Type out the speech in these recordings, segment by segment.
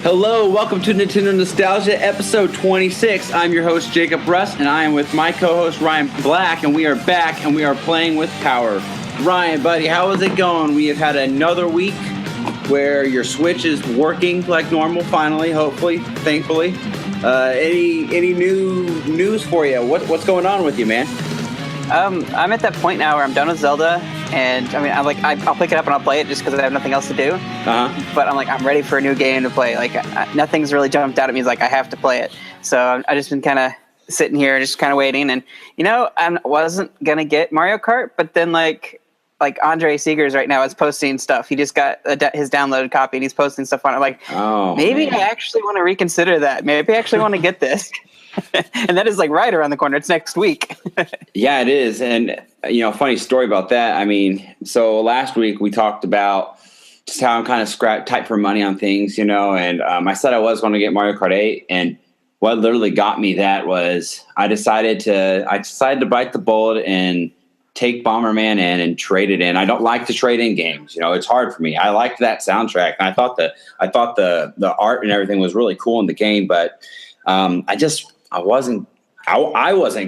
Hello, welcome to Nintendo Nostalgia, episode 26. I'm your host, Jacob Russ, and I am with my co-host, Ryan Black, and we are back, and we are playing with power. Ryan, buddy, how is it going? We have had another week where your Switch is working like normal, finally, hopefully, thankfully. Any new news for you? What's going on with you, man? I'm at that point now where I'm done with Zelda, and I mean, I'll pick it up and I'll play it just because I have nothing else to do. But I'm ready for a new game to play. Nothing's really jumped out at me. It's like I have to play it. So I've just been kind of sitting here, just kind of waiting. And I wasn't gonna get Mario Kart, but then like Andre Seegers right now is posting stuff. He just got his downloaded copy and he's posting stuff on it. Maybe man. I actually want to reconsider that. Maybe I actually want to get this. And that is right around the corner. It's next week. Yeah, it is. And, funny story about that. I mean, so last week we talked about just how I'm kind of tight for money on things, and I said I was going to get Mario Kart 8. And what literally got me that was I decided to bite the bullet and take Bomberman in and trade it in. I don't like to trade in games. It's hard for me. I liked that soundtrack. And I thought the art and everything was really cool in the game, but I wasn't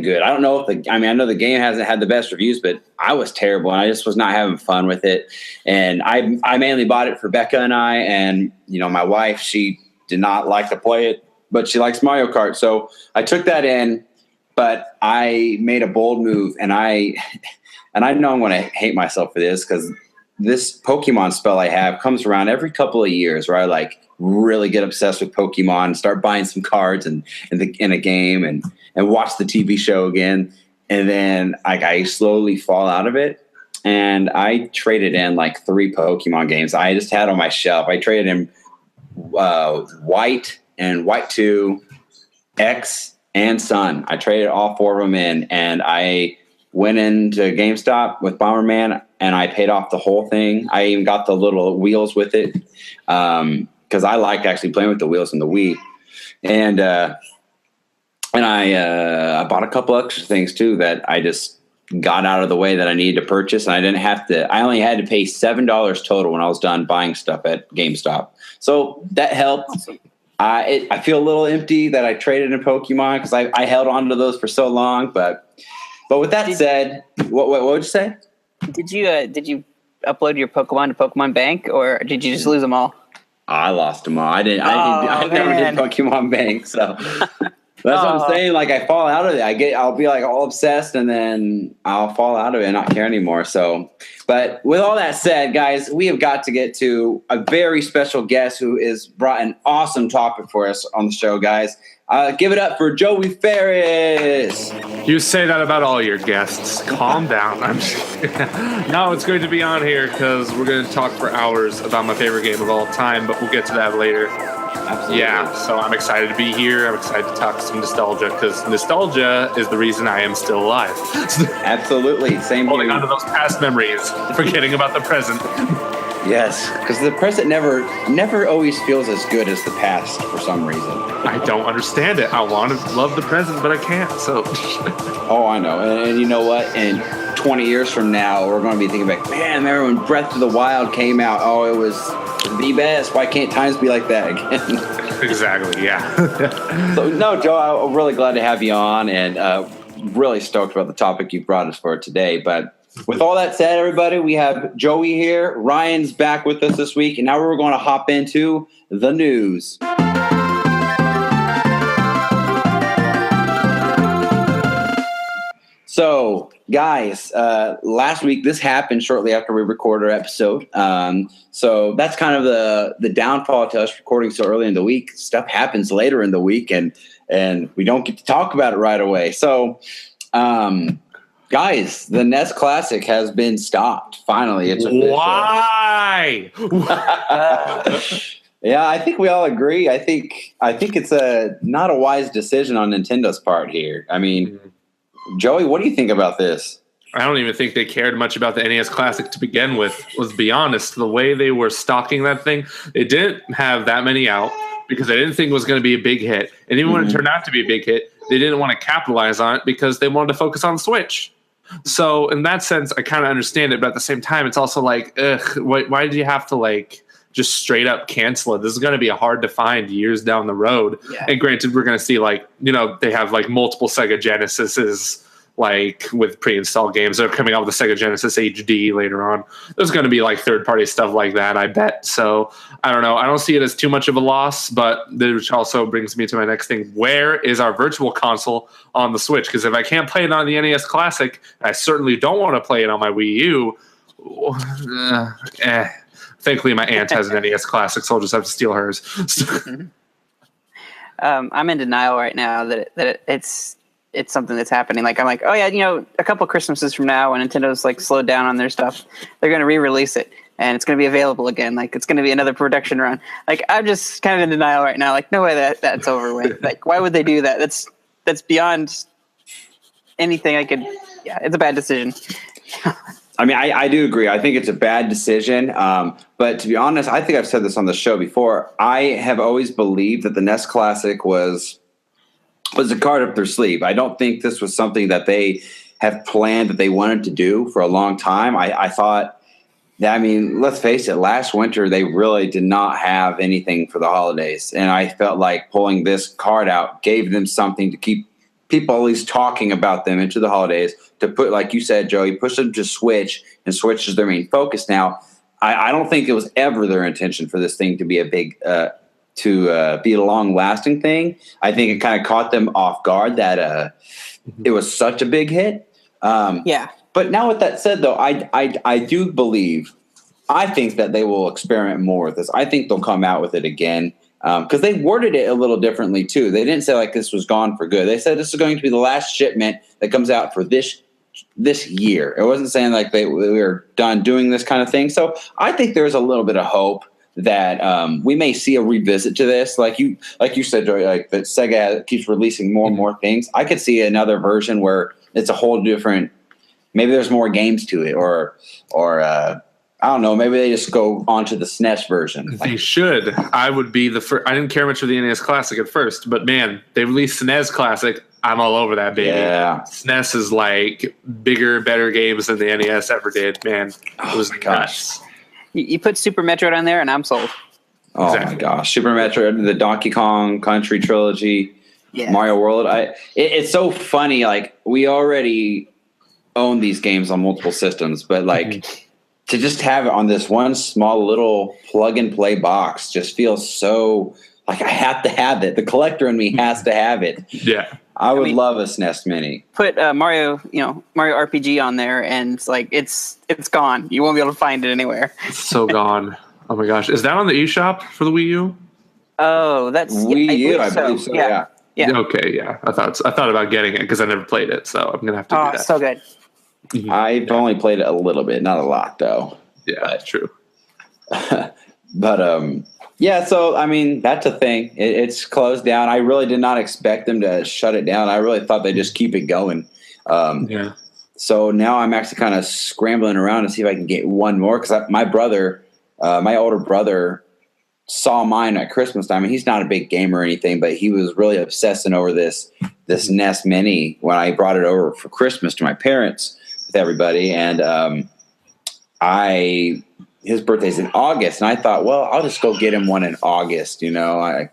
good. I don't know I know the game hasn't had the best reviews, but I was terrible and I just was not having fun with it. And I mainly bought it for Becca and I, and my wife, she did not like to play it, but she likes Mario Kart. So I took that in, but I made a bold move, and I know I'm going to hate myself for this because this Pokemon spell I have comes around every couple of years where I really get obsessed with Pokemon, start buying some cards in a game and watch the TV show again. And then I slowly fall out of it. And I traded in 3 Pokemon games I just had on my shelf. I traded in White and White 2, X, and Sun. I traded all 4 of them in, and I went into GameStop with Bomberman, and I paid off the whole thing. I even got the little wheels with it because I liked actually playing with the wheels in the Wii. And I bought a couple extra things too that I just got out of the way that I needed to purchase, and I didn't have to. I only had to pay $7 total when I was done buying stuff at GameStop, so that helped. Awesome. I feel a little empty that I traded in Pokemon because I held on to those for so long, but with that said, what would you say? Did you upload your Pokemon to Pokemon Bank, or did you just lose them all? I lost them all. I never did Pokemon Bank, so that's what I'm saying. I fall out of it. I'll be all obsessed, and then I'll fall out of it and not care anymore. So, but with all that said, guys, we have got to get to a very special guest who has brought an awesome topic for us on the show, guys. Give it up for Joey Ferris. You say that about all your guests. Calm down. No, it's good to be on here because we're going to talk for hours about my favorite game of all time, but we'll get to that later. Absolutely. Yeah, so I'm excited to be here. I'm excited to talk some nostalgia because nostalgia is the reason I am still alive. Absolutely. Same Holding here. on to those past memories, forgetting about the present. Yes, because the present never always feels as good as the past for some reason. I don't understand it. I want to love the present, but I can't. So. Oh, I know. And you know what? In 20 years from now, we're going to be thinking back, man, remember when Breath of the Wild came out? Oh, it was the best. Why can't times be like that again? Exactly, yeah. So, no, Joe, I'm really glad to have you on, and really stoked about the topic you brought us for today. But with all that said, everybody, we have Joey here. Ryan's back with us this week, and now we're going to hop into the news. So, guys, last week, this happened shortly after we recorded our episode. So that's kind of the downfall to us recording so early in the week. Stuff happens later in the week, and we don't get to talk about it right away. So, guys, the NES Classic has been stopped. Finally, it's official. Why? Yeah, I think we all agree. I think it's not a wise decision on Nintendo's part here. I mean, Joey, what do you think about this? I don't even think they cared much about the NES Classic to begin with. Let's be honest. The way they were stocking that thing, they didn't have that many out because they didn't think it was going to be a big hit. And even when it turned out to be a big hit, they didn't want to capitalize on it because they wanted to focus on Switch. So in that sense, I kind of understand it. But at the same time, it's also ugh, why did you have to just straight up cancel it. This is going to be hard to find years down the road. Yeah. And granted, we're going to see like, they have like multiple Sega Genesises, like with pre-installed games. They're coming out with the Sega Genesis HD later on. There's going to be like third-party stuff like that, I bet. So I don't know. I don't see it as too much of a loss, but which also brings me to my next thing. Where is our virtual console on the Switch? Because if I can't play it on the NES Classic, I certainly don't want to play it on my Wii U. Thankfully, my aunt has an NES Classic, so I'll just have to steal hers. I'm in denial right now that it's something that's happening. Like, I'm like, oh yeah, a couple Christmases from now, when Nintendo's like slowed down on their stuff, they're going to re-release it and it's going to be available again. Like, it's going to be another production run. Like, I'm just kind of in denial right now. Like, no way that's over with. Like, why would they do that? That's beyond anything I could. Yeah, it's a bad decision. I mean, I do agree. I think it's a bad decision. But to be honest, I think I've said this on the show before. I have always believed that the NES Classic was a card up their sleeve. I don't think this was something that they have planned that they wanted to do for a long time. I thought that, let's face it, last winter they really did not have anything for the holidays. And I felt like pulling this card out gave them something to keep people at least talking about them into the holidays, to put, like you said, Joey, push them to Switch, and Switch is their main focus now. I don't think it was ever their intention for this thing to be a big be a long-lasting thing. I think it kind of caught them off guard that it was such a big hit. Yeah. But now with that said, though, I do believe, I think that they will experiment more with this. I think they'll come out with it again because they worded it a little differently, too. They didn't say, like, this was gone for good. They said this is going to be the last shipment that comes out for this year. It wasn't saying, like, we were done doing this kind of thing. So I think there's a little bit of hope that we may see a revisit to this, like you said, Joey, like that Sega keeps releasing more and more things. I could see another version where it's a whole different. Maybe there's more games to it, or I don't know. Maybe they just go onto the SNES version. They should. I would be the first. I didn't care much for the NES Classic at first, but man, they released SNES Classic. I'm all over that, baby. Yeah. SNES is like bigger, better games than the NES ever did. Man, it was nuts. You put Super Metroid on there, and I'm sold. Oh exactly. My gosh, Super Metroid, the Donkey Kong Country trilogy, Mario World. It's so funny. Like, we already own these games on multiple systems, but like to just have it on this one small little plug and play box just feels so like I have to have it. The collector in me has to have it. Yeah. I would love a SNES Mini. Put Mario RPG on there, and it's gone. You won't be able to find it anywhere. It's so gone. Oh my gosh, is that on the eShop for the Wii U? Oh, that's Wii U. I believe so. Yeah. Okay. Yeah. I thought about getting it because I never played it, so I'm gonna have to do that. So good. Mm-hmm. I've only played it a little bit, not a lot though. Yeah, that's true. But yeah, so that's a thing. It's closed down. I really did not expect them to shut it down. I really thought they'd just keep it going. So now I'm actually kind of scrambling around to see if I can get one more, because my older brother, saw mine at Christmas time, and he's not a big gamer or anything, but he was really obsessing over this NES Mini when I brought it over for Christmas to my parents with everybody, and his birthday's in August, and I thought, well, I'll just go get him one in August,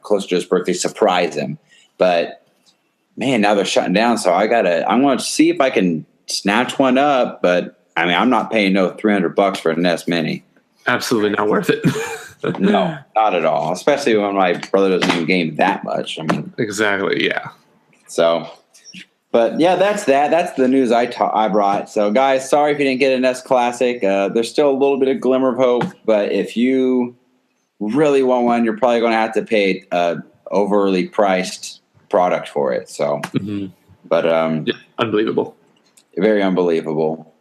close to his birthday, surprise him. But man, now they're shutting down, so I'm going to see if I can snatch one up. But I'm not paying no $300 for a NES Mini. Absolutely not worth it. No, not at all. Especially when my brother doesn't even game that much. Exactly, yeah. So. But yeah, that's that. That's the news I brought. So guys, sorry if you didn't get an NES Classic. There's still a little bit of glimmer of hope, but if you really want one, you're probably going to have to pay overly priced product for it. So, but unbelievable, very unbelievable.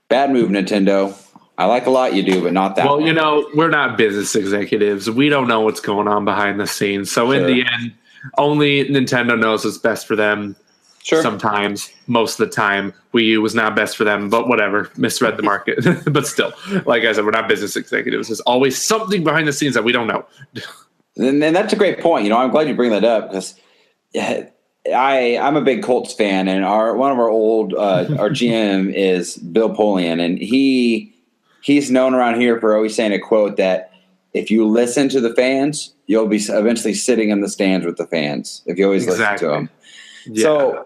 Bad move, Nintendo. I like a lot you do, but not that. Well, one. We're not business executives. We don't know what's going on behind the scenes. So in the end, only Nintendo knows what's best for them. Sure. Sometimes, most of the time, Wii U was not best for them, but whatever, misread the market. But still, like I said, we're not business executives. There's always something behind the scenes that we don't know. And that's a great point. I'm glad you bring that up, because I'm a big Colts fan, and one of our old our GM is Bill Polian, and he's known around here for always saying a quote that if you listen to the fans, you'll be eventually sitting in the stands with the fans if you always listen to them. Yeah. So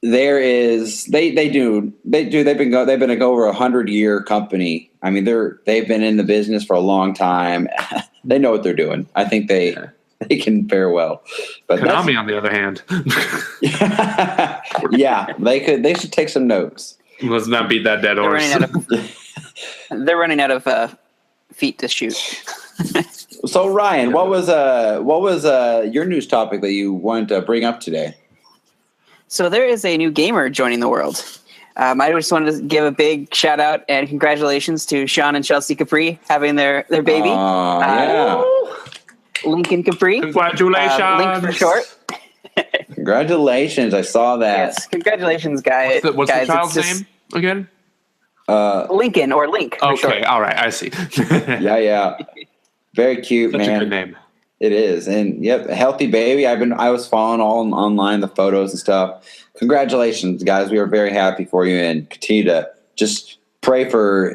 there is they've been a over 100-year company. I mean, they've been in the business for a long time. They know what they're doing. I think they can fare well. But Konami, on the other hand, yeah, they should take some notes. Let's not beat that dead horse. They're running out of feet to shoot. So Ryan, what was your news topic that you wanted to bring up today? So there is a new gamer joining the world. I just wanted to give a big shout out and congratulations to Sean and Chelsea Capri having their baby. Yeah. Lincoln Capri. Congratulations. Link for short. Congratulations. I saw that. Yes, congratulations, guys. What's the child's name again? Lincoln or Link. For short. All right. I see. Yeah. Very cute, Such man. a good name. It is. And yep, a healthy baby. I was following all online, the photos and stuff. Congratulations, guys. We are very happy for you and continue to just pray for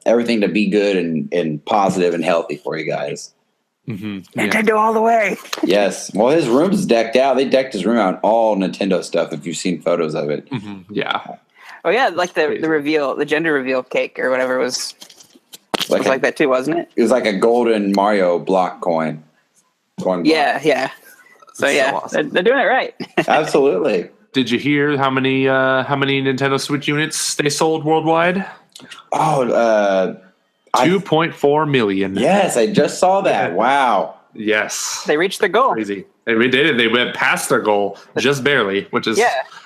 everything to be good and positive and healthy for you guys. Mm-hmm. Nintendo all the way. Yes. Well, his room's decked out. They decked his room out all Nintendo stuff if you've seen photos of it. Mm-hmm. Yeah. Oh, yeah. Like the reveal, the gender reveal cake or whatever was like that too, wasn't it? It was like a golden Mario block coin. Yeah. So awesome. they're doing it right. Absolutely. Did you hear how many Nintendo Switch units they sold worldwide? 2.4 million. Yes, I just saw that. Wow. Yes. They reached their goal. Crazy. They did it. They went past their goal just barely, which is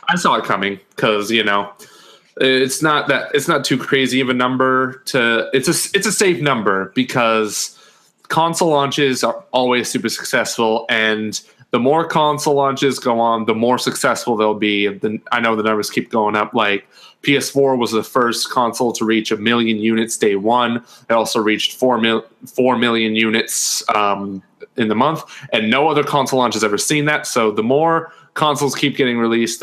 I saw it coming because it's not too crazy of a number it's a safe number because console launches are always super successful, and the more console launches go on, the more successful they'll be. I know the numbers keep going up. Like PS4 was the first console to reach 1 million units day one. It also reached 4 million units in the month, and no other console launch has ever seen that. So the more consoles keep getting released,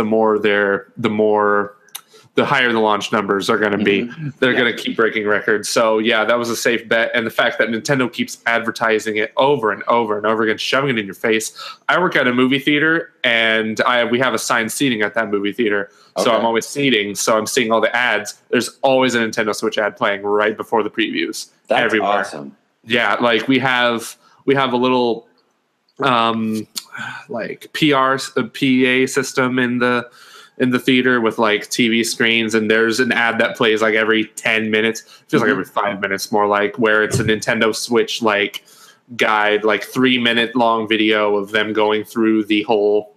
the higher the launch numbers are going to be. They're going to keep breaking records. So yeah, that was a safe bet. And the fact that Nintendo keeps advertising it over and over and over again, shoving it in your face. I work at a movie theater, and we have assigned seating at that movie theater. Okay. So I'm always seating. So I'm seeing all the ads. There's always a Nintendo Switch ad playing right before the previews. That's everywhere. Awesome. Yeah, like we have a little like PA system in the theater with like TV screens, and there's an ad that plays like every 10 minutes. Feels like every 5 minutes more, like where it's a Nintendo Switch like guide, like 3-minute long video of them going through the whole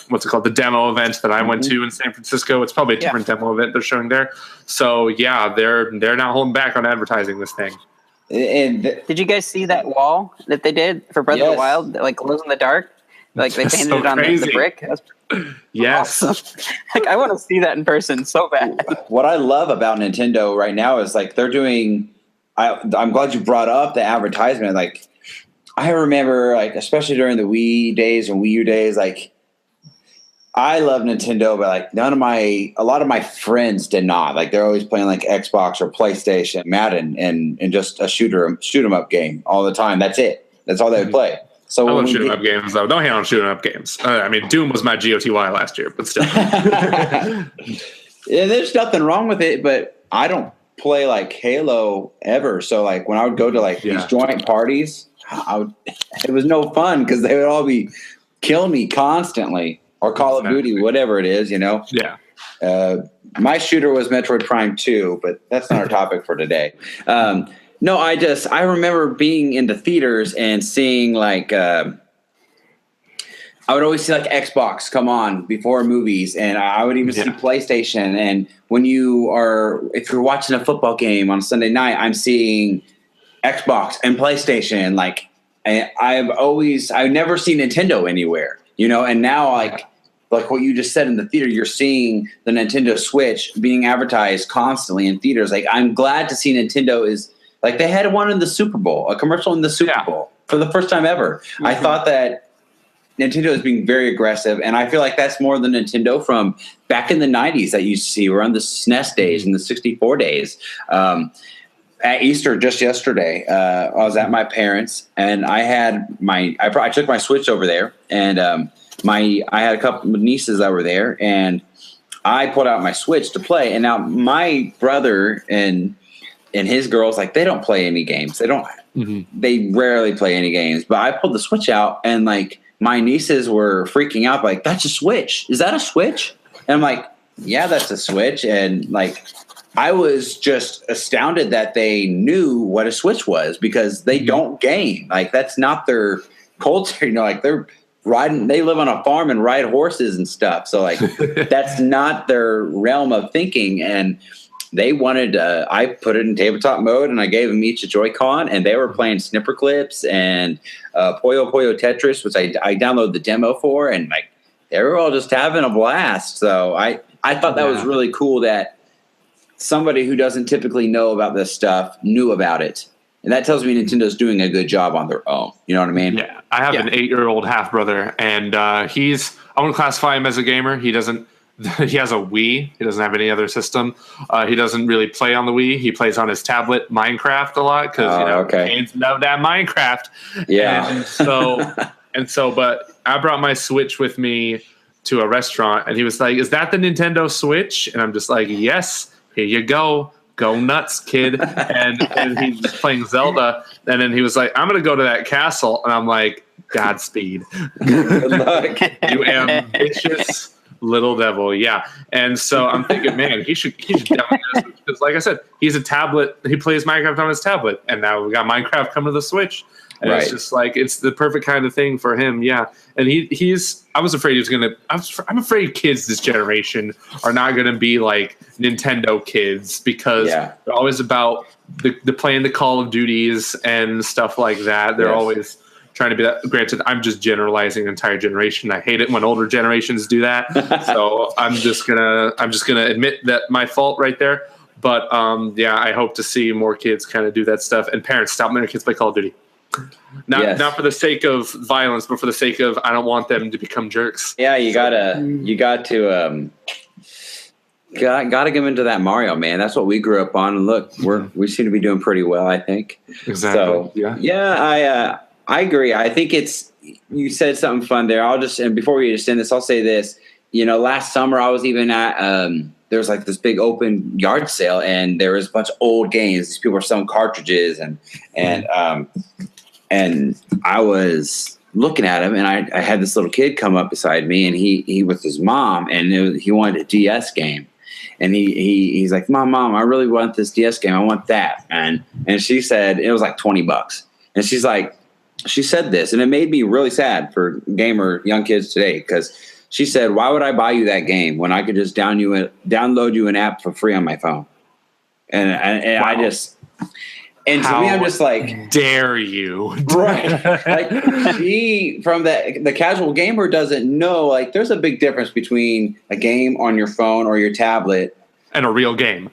what's it called, the demo event that I went to in San Francisco. It's probably a different demo event they're showing there. So yeah, they're not holding back on advertising this thing. And did you guys see that wall that they did for Breath of the Wild that like glows in the dark? Like they painted it on the brick. Yes. Awesome. Like I want to see that in person so bad. What I love about Nintendo right now is like they're doing. I'm glad you brought up the advertisement. Like I remember, like especially during the Wii days and Wii U days, like I love Nintendo, but like a lot of my friends did not. Like they're always playing like Xbox or PlayStation, Madden, and just a shoot 'em up game all the time. That's it. That's all they would play. So I love shooting up games, though. Don't hate on shooting up games. I mean, Doom was my GOTY last year, but still. Yeah, there's nothing wrong with it, but I don't play like Halo ever. So like when I would go to like these joint parties, it was no fun because they would all be killing me constantly, or Call of Duty, whatever it is, Yeah. My shooter was Metroid Prime 2, but that's not our topic for today. No, I remember being in the theaters and seeing like I would always see like Xbox come on before movies, and I would even see PlayStation. And if you're watching a football game on Sunday night, I'm seeing Xbox and PlayStation. Like I've never seen Nintendo anywhere, and now like what you just said in the theater, you're seeing the Nintendo Switch being advertised constantly in theaters. Like I'm glad to see Nintendo is. Like they had one in the Super Bowl, a commercial in the Super Bowl for the first time ever. Mm-hmm. I thought that Nintendo is being very aggressive, and I feel like that's more than Nintendo from back in the 90s that you see around the SNES days and the 64 days. at Easter just yesterday. I was at my parents, and I took my Switch over there, and I had a couple of nieces that were there, and I pulled out my Switch to play. And now my brother and his girls, like, they don't play any games. They don't. Mm-hmm. They rarely play any games. But I pulled the Switch out, and like my nieces were freaking out, like, "That's a Switch. Is that a Switch?" And I'm like, "Yeah, that's a Switch." And like, I was just astounded that they knew what a Switch was, because they don't game. Like, that's not their culture. Like, they're riding, they live on a farm and ride horses and stuff. So like, that's not their realm of thinking. And they wanted, I put it in tabletop mode, and I gave them each a Joy-Con, and they were playing Snipper Clips and Puyo Puyo Tetris, which I downloaded the demo for, and like, they were all just having a blast. So I thought that was really cool that somebody who doesn't typically know about this stuff knew about it. And that tells me Nintendo's doing a good job on their own. You know what I mean? Yeah. I have an 8-year-old half brother, and I wouldn't classify him as a gamer. He has a Wii. He doesn't have any other system. He doesn't really play on the Wii. He plays on his tablet Minecraft a lot, because kids love that Minecraft. Yeah. And so, but I brought my Switch with me to a restaurant, and he was like, "Is that the Nintendo Switch?" And I'm just like, "Yes, here you go. Go nuts, kid." And he was playing Zelda, and then he was like, "I'm going to go to that castle." And I'm like, "Godspeed." Good luck. You ambitious little devil. Yeah. And so I'm thinking, man, he should definitely, because like I said, he's a tablet. He plays Minecraft on his tablet, and now we got Minecraft coming to the Switch. And it's just like, it's the perfect kind of thing for him. Yeah. And I was afraid he was going to, I'm afraid kids this generation are not going to be like Nintendo kids, because they're always about the playing the Call of Duties and stuff like that. They're always trying to be that. Granted, I'm just generalizing an entire generation. I hate it when older generations do that. So I'm just gonna admit that my fault right there. But I hope to see more kids kind of do that stuff. And parents, stop letting their kids play Call of Duty. Not for the sake of violence, but for the sake of, I don't want them to become jerks. Yeah, you got to get them into that Mario, man. That's what we grew up on, and look, we seem to be doing pretty well, I think. Exactly. So, I agree. I think you said something fun there. And before we just end this, I'll say this. Last summer I was even at there was like this big open yard sale, and there was a bunch of old games. These people were selling cartridges, and I was looking at him, and I had this little kid come up beside me, and he with his mom, and he wanted a DS game. And he's like, Mom, I really want this DS game. I want that. And she said, it was like $20. And she's like, she said this, and it made me really sad for young kids today, because she said, why would I buy you that game when I could just download you an app for free on my phone? And wow. And to me, I'm just like, dare you? Right. Like, she, from the casual gamer, doesn't know, like, there's a big difference between a game on your phone or your tablet and a real game.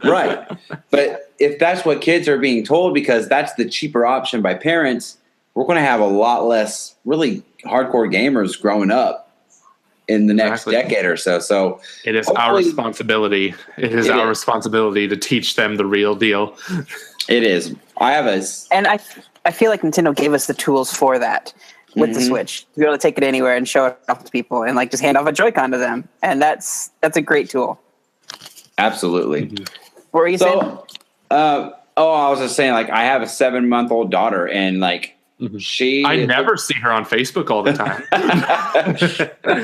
Right. But if that's what kids are being told, because that's the cheaper option by parents, we're going to have a lot less really hardcore gamers growing up in the next decade or so. So it is our responsibility. It is our responsibility to teach them the real deal. It is. And I feel like Nintendo gave us the tools for that with the Switch, to be able to take it anywhere and show it off to people, and like just hand off a Joy-Con to them. And that's a great tool. Absolutely. What were you saying? I was just saying, like, I have a 7-month-old daughter, and like, I never see her on Facebook all the time.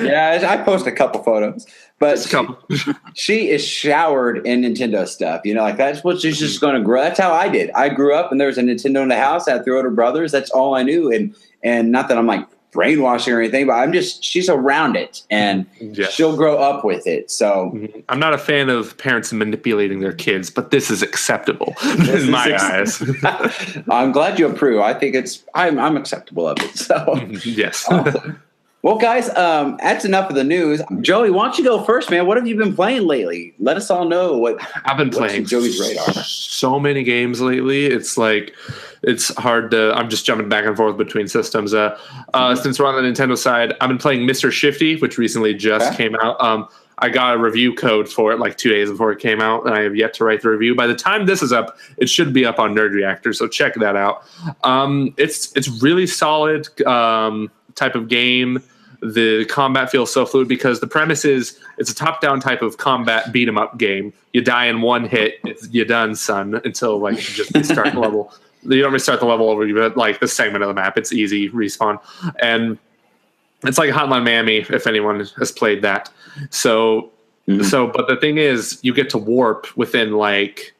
Yeah, I post a couple photos, but she is showered in Nintendo stuff. Like, that's what she's just going to grow. That's how I did. I grew up, and there was a Nintendo in the house. I had 3 older brothers. That's all I knew. And not that I'm like brainwashing or anything, but she's around it, and she'll grow up with it. So I'm not a fan of parents manipulating their kids, but this is acceptable in my eyes. I'm glad you approve. I think I'm acceptable of it. So yes. Well, guys, that's enough of the news. Joey, why don't you go first, man? What have you been playing lately? Let us all know what I've been playing. Joey's radar. So many games lately. It's like, it's hard to. I'm just jumping back and forth between systems. Since we're on the Nintendo side, I've been playing Mr. Shifty, which recently just came out. I got a review code for it like 2 days before it came out, and I have yet to write the review. By the time this is up, it should be up on Nerd Reactor, so check that out. It's really solid type of game. The combat feels so fluid because the premise is it's a top-down type of combat beat-em-up game. You die in one hit, you're done, son, until like you just restart the level. You don't restart the level over, but like the segment of the map, it's easy respawn, and it's like Hotline Miami if anyone has played that. So but the thing is, you get to warp within like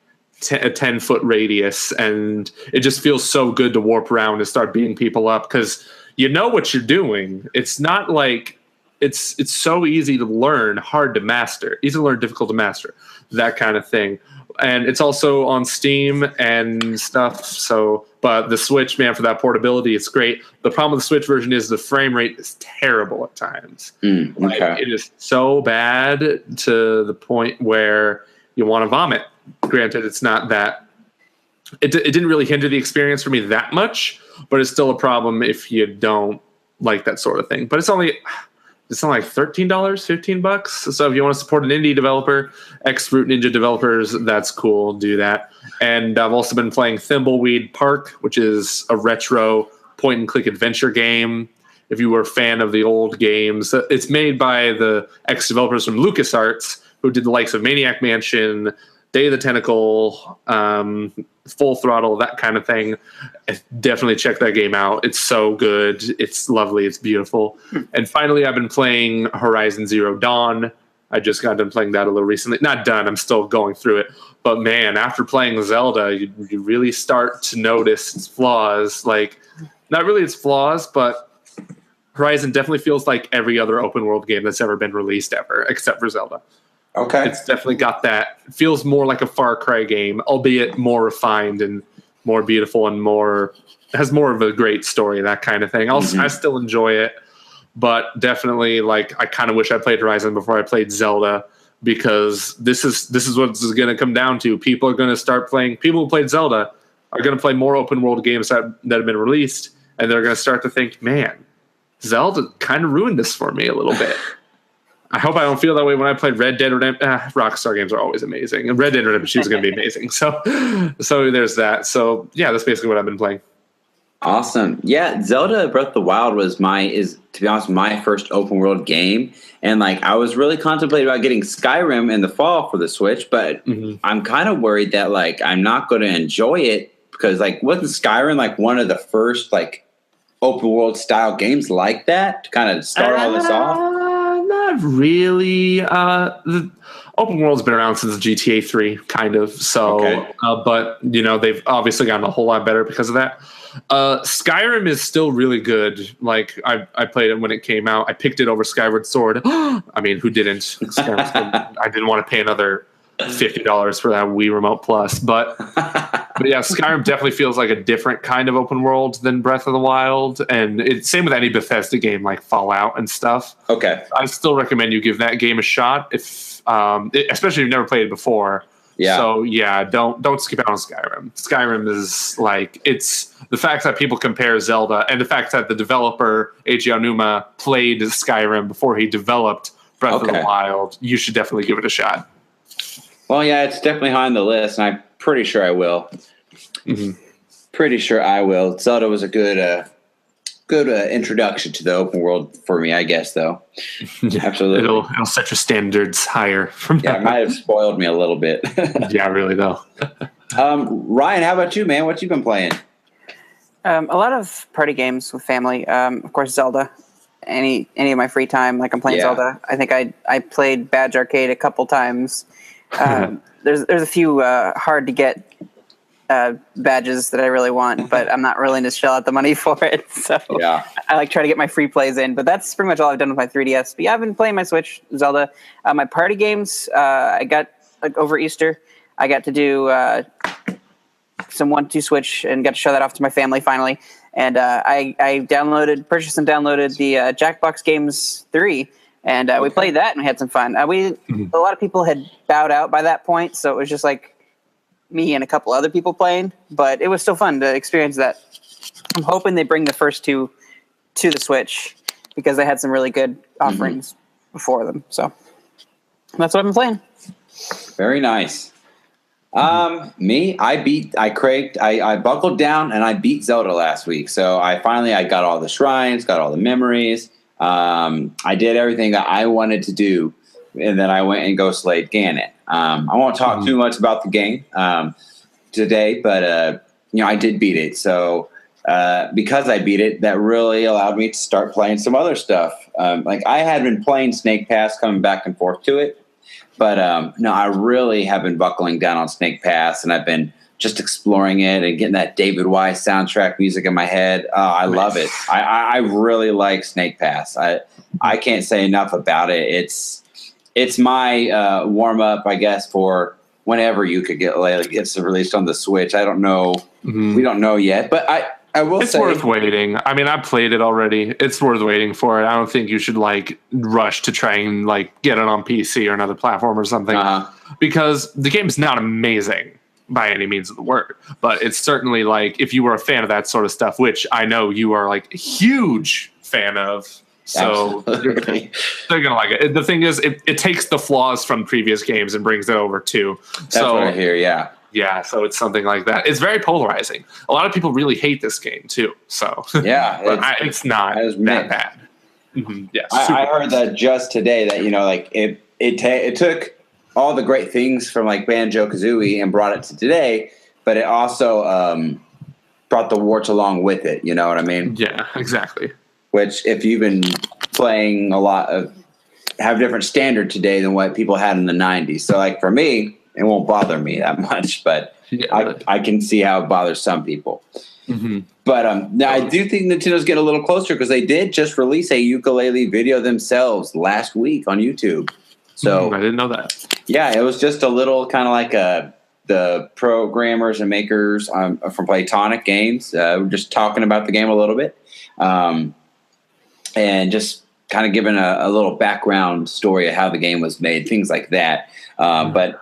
a 10-foot radius, and it just feels so good to warp around and start beating people up because you know what you're doing. It's not like it's so easy to learn, hard to master, easy to learn, difficult to master, that kind of thing. And it's also on Steam and stuff. So, but the Switch, man, for that portability, it's great. The problem with the Switch version is the frame rate is terrible at times. Like, it is so bad to the point where you want to vomit. Granted, it's not that. It didn't really hinder the experience for me that much, but it's still a problem if you don't like that sort of thing. But it's only like $13, $15. So if you want to support an indie developer, ex-Fruit Ninja developers, that's cool. Do that. And I've also been playing Thimbleweed Park, which is a retro point-and-click adventure game. If you were a fan of the old games, it's made by the ex-developers from LucasArts, who did the likes of Maniac Mansion, Day of the Tentacle, Full Throttle, that kind of thing. Definitely check that game out. It's so good. It's lovely. It's beautiful. And finally, I've been playing Horizon Zero Dawn. I just got done playing that a little recently. Not done. I'm still going through it. But man, after playing Zelda, you really start to notice its flaws. Like, not really its flaws, but Horizon definitely feels like every other open world game that's ever been released ever, except for Zelda. Okay. It's definitely got that. It feels more like a Far Cry game, albeit more refined and more beautiful and has more of a great story, that kind of thing. I still enjoy it, but definitely like I kind of wish I played Horizon before I played Zelda, because this is what this is going to come down to. People are going to start playing. People who played Zelda are going to play more open world games that have been released, and they're going to start to think, man, Zelda kind of ruined this for me a little bit. I hope I don't feel that way when I played Red Dead Redemption. Rockstar games are always amazing, and Red Dead Redemption is going to be amazing. So there's that. So yeah, that's basically what I've been playing. Awesome. Yeah, Zelda Breath of the Wild was to be honest, my first open world game, and like I was really contemplating about getting Skyrim in the fall for the Switch, but I'm kind of worried that like I'm not going to enjoy it because like wasn't Skyrim like one of the first like open world style games like that to kind of start all this off? Not really. The open world's been around since GTA 3, kind of. So, okay. But you know they've obviously gotten a whole lot better because of that. Skyrim is still really good. Like I played it when it came out. I picked it over Skyward Sword. I mean, who didn't? I didn't want to pay another $50 for that Wii Remote Plus, but yeah, Skyrim definitely feels like a different kind of open world than Breath of the Wild, and it's same with any Bethesda game like Fallout and stuff. Okay, I still recommend you give that game a shot, if especially if you've never played it before. Yeah. So yeah, don't skip out on Skyrim. Skyrim is like, it's the fact that people compare Zelda and the fact that the developer Eiji Aonuma played Skyrim before he developed Breath of the Wild. You should definitely give it a shot. Well, yeah, it's definitely high on the list, and I'm pretty sure I will. Pretty sure I will. Zelda was a good introduction to the open world for me, I guess, though. Absolutely. It'll set your standards higher. From it might have spoiled me a little bit. Yeah, really, though. Ryan, how about you, man? What you been playing? A lot of party games with family. Of course, Zelda. Any of my free time, like I'm playing Zelda. I think I played Badge Arcade a couple times. There's a few hard to get badges that I really want, but I'm not willing to shell out the money for it. So I like try to get my free plays in. But that's pretty much all I've done with my 3DS. But yeah, I've been playing my Switch, Zelda. My party games, I got like over Easter. I got to do some 1-2 Switch and got to show that off to my family finally. And I purchased and downloaded the Jackbox Games 3. And we played that and we had some fun. A lot of people had bowed out by that point, so it was just like me and a couple other people playing. But it was still fun to experience that. I'm hoping they bring the first two to the Switch because they had some really good offerings before them. So, That's what I've been playing. Very nice. Me, I buckled down and I beat Zelda last week. So I got all the shrines, got all the memories. I did everything that I wanted to do, and then I went and go slayed Ganon. I won't talk too much about the game today, but I did beat it. So because I beat it, that really allowed me to start playing some other stuff. Like I had been playing Snake Pass, coming back and forth to it. But no, I really have been buckling down on Snake Pass, and I've been just exploring it and getting that David Wise soundtrack music in my head. I love it. I really like Snake Pass. I can't say enough about it. It's my warm up, I guess, for whenever you could gets released on the Switch. I don't know. We don't know yet, but I will say it's worth waiting. I mean, I played it already. It's worth waiting for it. I don't think you should rush to try and get it on PC or another platform or something, because the game is not amazing by any means of the word. But it's certainly if you were a fan of that sort of stuff, which I know you are a huge fan of. So they're gonna like it. The thing is, it takes the flaws from previous games and brings it over too. That's what I hear. Yeah. Yeah, so it's something like that. It's very polarizing. A lot of people really hate this game too. So yeah, it's not that bad. Yeah, I heard that just today that it took all the great things from Banjo-Kazooie and brought it to today, but it also brought the warts along with it. You know what I mean? Yeah, exactly. Which, if you've been playing a lot have different standard today than what people had in the 90s. So for me, it won't bother me that much, but I can see how it bothers some people. But now I do think Nintendo's getting a little closer, because they did just release a ukulele video themselves last week on YouTube. So I didn't know that. Yeah, it was just a little kind of the programmers and makers from Playtonic Games were just talking about the game a little bit, and just kind of giving a little background story of how the game was made, things like that. But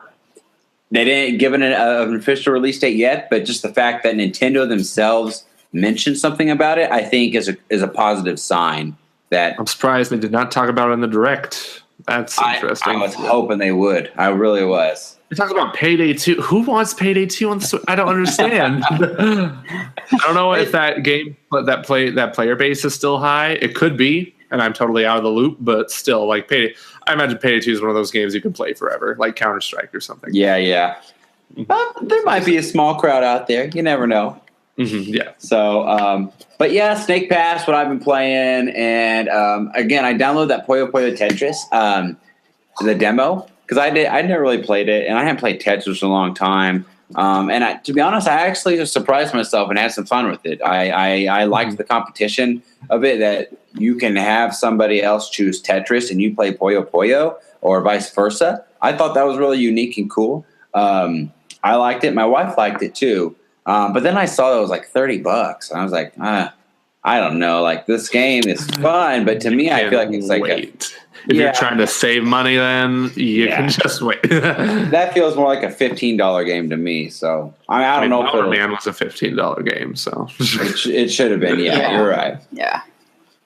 they didn't give it an official release date yet, but just the fact that Nintendo themselves mentioned something about it, I think is a positive sign. That I'm surprised they did not talk about it in the Direct. That's interesting. I was hoping they would. I really was. They talked about Payday 2. Who wants Payday 2 on the Switch? I don't understand. I don't know if that game, that player base is still high. It could be, and I'm totally out of the loop, but still, Payday. I imagine Payday 2 is one of those games you can play forever, like Counter-Strike or something. Yeah. There might be a small crowd out there. You never know. Yeah. So, but yeah, Snake Pass, what I've been playing. And again, I downloaded that Puyo Puyo Tetris, the demo, because I never really played it, and I hadn't played Tetris in a long time. And to be honest, I actually just surprised myself and had some fun with it. I liked the competition of it, that you can have somebody else choose Tetris and you play Puyo Puyo, or vice versa. I thought that was really unique and cool. I liked it. My wife liked it too. But then I saw it was $30, and I was like, I don't know. This game is fun, but to me, I feel like it's if you're trying to save money, then you can just wait. That feels more like a $15 game to me. So I don't know. Dollar Man was a $15 game, so it should have been. Yeah, you're right. Yeah,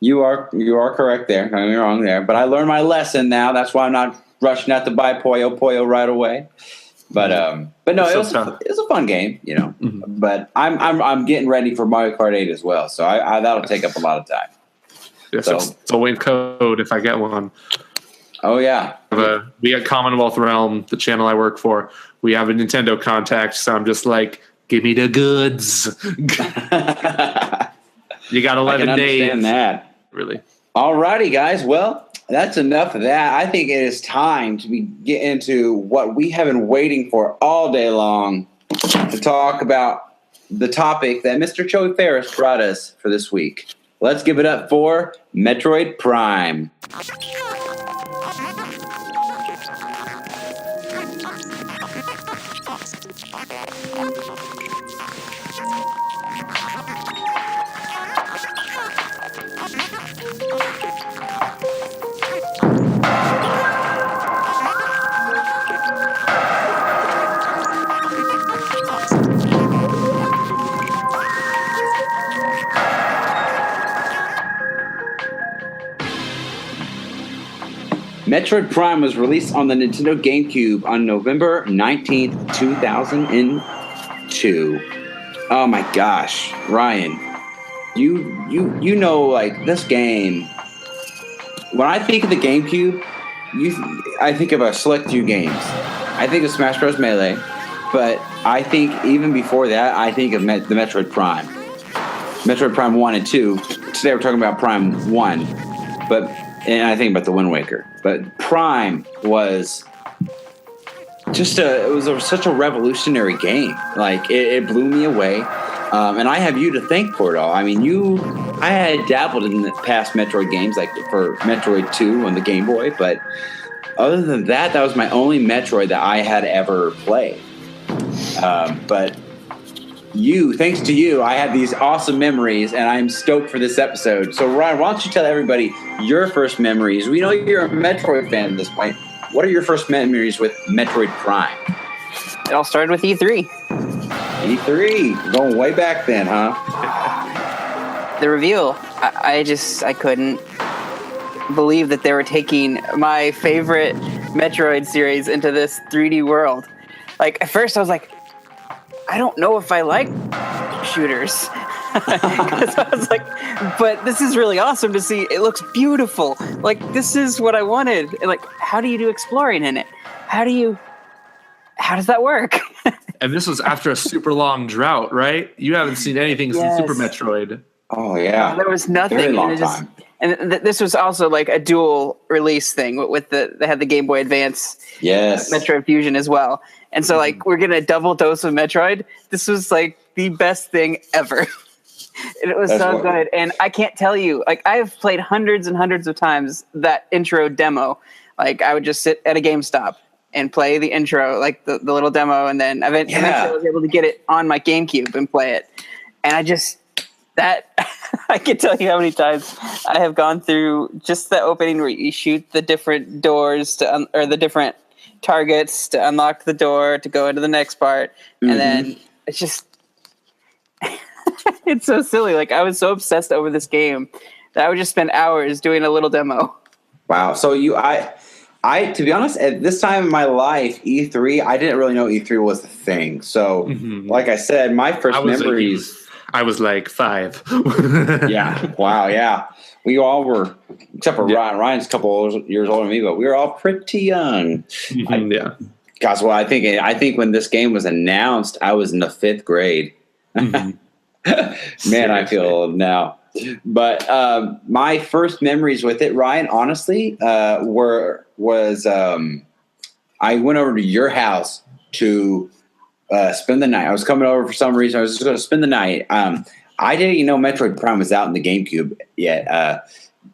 you are correct there. Don't get me wrong there, but I learned my lesson now. That's why I'm not rushing out to buy Puyo Puyo right away. But no, it was a fun game, But I'm getting ready for Mario Kart 8 as well, so I that'll take up a lot of time. Yes, it's a win code if I get one. Oh yeah, we at Commonwealth Realm, the channel I work for, we have a Nintendo contact, so I'm just give me the goods. You got 11 days. Understand that. Really. Alrighty, guys. Well, that's enough of that. I think it is time to get into what we have been waiting for all day long, to talk about the topic that Mr. Joey Ferris brought us for this week. Let's give it up for Metroid Prime. Metroid Prime was released on the Nintendo GameCube on November 19th, 2002. Oh my gosh, Ryan, you know, like, this game. When I think of the GameCube, I think of a select few games. I think of Smash Bros. Melee, but I think even before that, I think of the Metroid Prime. Metroid Prime 1 and 2. Today we're talking about Prime 1, and I think about the Wind Waker. But Prime was just such a revolutionary game. Like, it blew me away. And I have you to thank for it all. I mean, I had dabbled in the past Metroid games, like for Metroid 2 on the Game Boy, but other than that, that was my only Metroid that I had ever played. But thanks to you, I have these awesome memories, and I'm stoked for this episode. So, Ryan, why don't you tell everybody your first memories? We know you're a Metroid fan at this point. What are your first memories with Metroid Prime? It all started with E3. E3, going way back then, huh? The reveal, I couldn't believe that they were taking my favorite Metroid series into this 3D world. Like, at first I was like, I don't know if I like shooters. Because I was like, but this is really awesome to see. It looks beautiful. Like, this is what I wanted. And like, how do you do exploring in it? How does that work? And this was after a super long drought, right? You haven't seen anything since Super Metroid. Oh, yeah. There was nothing. Very long time. And this was also like a dual release thing with they had the Game Boy Advance, Metroid Fusion as well. And so like we're getting a double dose of Metroid. This was like the best thing ever. And it was good. And I can't tell you, like, I've played hundreds and hundreds of times that intro demo. Like, I would just sit at a GameStop and play the intro, like the little demo, and then eventually I was able to get it on my GameCube and play it. And I can tell you how many times I have gone through just the opening where you shoot the different doors or the different targets to unlock the door to go into the next part. Mm-hmm. And then it's just, it's so silly. Like, I was so obsessed over this game that I would just spend hours doing a little demo. Wow. So I, to be honest, at this time in my life, E3, I didn't really know E3 was the thing. So, like I said, my first memories. I was like 5. Yeah. Wow. Yeah. We all were, except for Ryan. Ryan's a couple years older than me, but we were all pretty young. Gosh, well, I think when this game was announced, I was in the 5th grade. Man, I feel old now. But my first memories with it, Ryan, honestly, was I went over to your house to spend the night. I was coming over for some reason. I was just going to spend the night. I didn't even know Metroid Prime was out in the GameCube yet,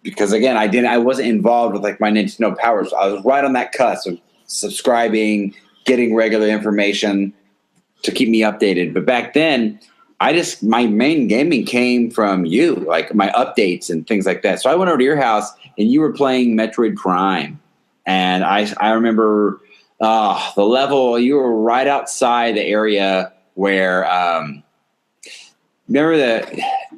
because again, I wasn't involved with like my Nintendo Power. So I was right on that cusp of subscribing, getting regular information to keep me updated. But back then, my main gaming came from you, like my updates and things like that. So I went over to your house and you were playing Metroid Prime. And I remember the level, you were right outside the area where,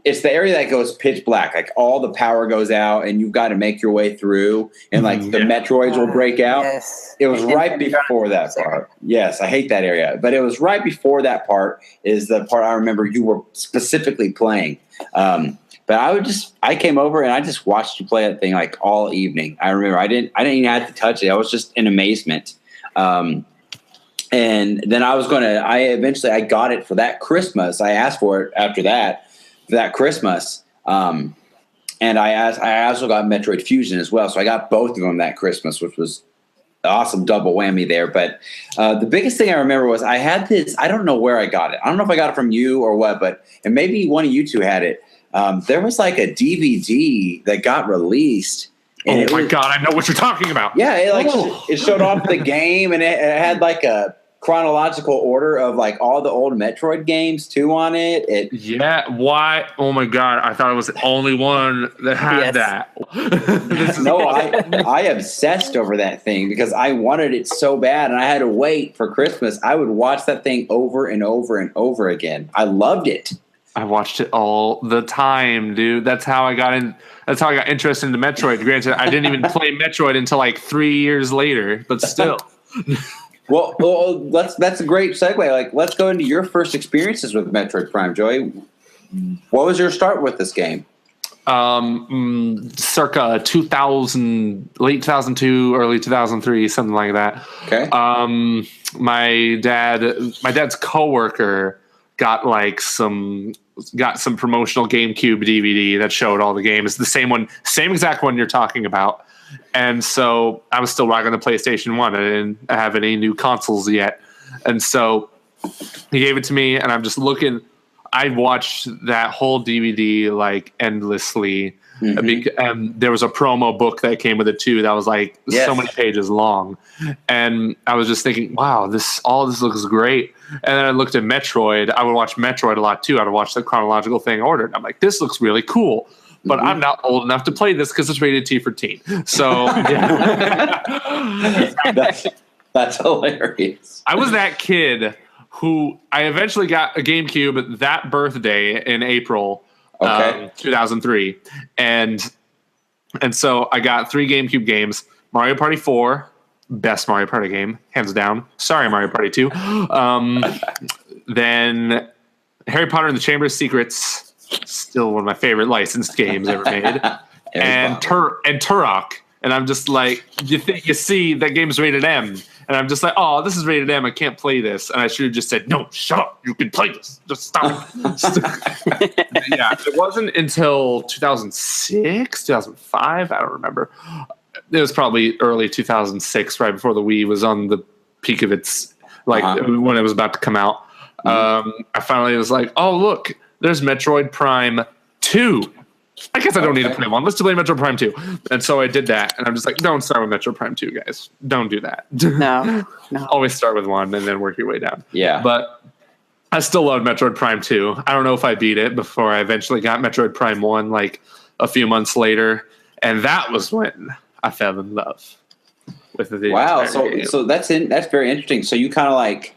it's the area that goes pitch black. Like all the power goes out and you've got to make your way through and like the Metroids will break out. Yes. It was right before that part. Yes, I hate that area. But it was right before that part is the part I remember you were specifically playing. But I came over and I just watched you play that thing like all evening. I remember I didn't even have to touch it. I was just in amazement. And then I eventually got it for that Christmas. I asked for it after that, for that Christmas. And I also got Metroid Fusion as well. So I got both of them that Christmas, which was an awesome double whammy there. But the biggest thing I remember was I had this, I don't know where I got it. I don't know if I got it from you or what, and maybe one of you two had it. There was like a DVD that got released. And God, I know what you're talking about. Yeah, it showed off the game, and it had like a chronological order of like all the old Metroid games too on it. Yeah, why? Oh my God, I thought I was the only one that had that. No, I obsessed over that thing because I wanted it so bad, and I had to wait for Christmas. I would watch that thing over and over and over again. I loved it. I watched it all the time, dude. That's how I got in. That's how I got interested into Metroid. Granted, I didn't even play Metroid until like 3 years later, but still. Well, that's a great segue. Like, let's go into your first experiences with Metroid Prime, Joey. What was your start with this game? Circa 2000, late 2002, early 2003, something like that. Okay. My dad's coworker got some promotional GameCube DVD that showed all the games, the same exact one you're talking about. And so I was still rocking the PlayStation 1. I didn't have any new consoles yet. And so he gave it to me, and I'm just looking. I watched that whole DVD like endlessly. Mm-hmm. There was a promo book that came with it too that was like so many pages long. And I was just thinking, wow, all this looks great. And then I looked at Metroid. I would watch Metroid a lot too. I would watch the chronological thing ordered. I'm like, this looks really cool. But I'm not old enough to play this because it's rated T for teen. So that's hilarious. I was that kid who I eventually got a GameCube that birthday in April 2003. And so I got 3 GameCube games. Mario Party 4, best Mario Party game, hands down. Sorry, Mario Party 2. Then Harry Potter and the Chamber of Secrets, still one of my favorite licensed games ever made. and Turok. And I'm just like, you see that game's rated M. And I'm just like, oh, this is rated M. I can't play this. And I should have just said, no, shut up. You can play this. Just stop. Yeah, it wasn't until 2006, 2005. I don't remember. It was probably early 2006, right before the Wii was on the peak of its, when it was about to come out. I finally was like, oh, look, there's Metroid Prime 2. I guess I don't need to play one. Let's play Metroid Prime 2. And so I did that. And I'm just like, don't start with Metroid Prime 2, guys. Don't do that. No. Always start with 1 and then work your way down. Yeah. But I still love Metroid Prime 2. I don't know if I beat it before I eventually got Metroid Prime 1 like a few months later. And that was when I fell in love with the game. So that's very interesting. So you kind of like,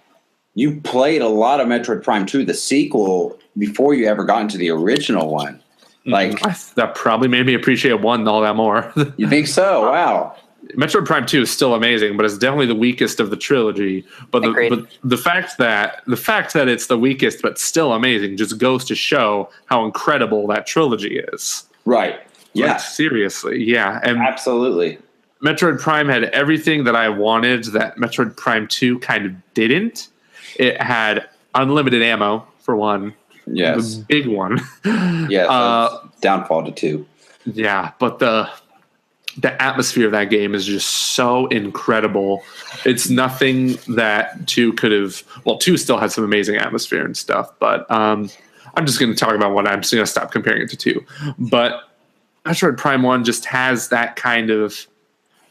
you played a lot of Metroid Prime 2, the sequel, before you ever got into the original one. Like that probably made me appreciate 1 all that more. You think so? Wow. Metroid Prime 2 is still amazing, but it's definitely the weakest of the trilogy. But the fact that it's the weakest but still amazing just goes to show how incredible that trilogy is. Right. Yeah. Like, seriously. Yeah. And absolutely. Metroid Prime had everything that I wanted that Metroid Prime 2 kind of didn't. It had unlimited ammo, for one. Yes. The big one. Yeah. Downfall to 2. Yeah, but the atmosphere of that game is just so incredible. It's nothing that 2 could have. Well, 2 still had some amazing atmosphere and stuff, but I'm just going to talk about 1. I'm just going to stop comparing it to 2. But Metroid Prime 1 just has that kind of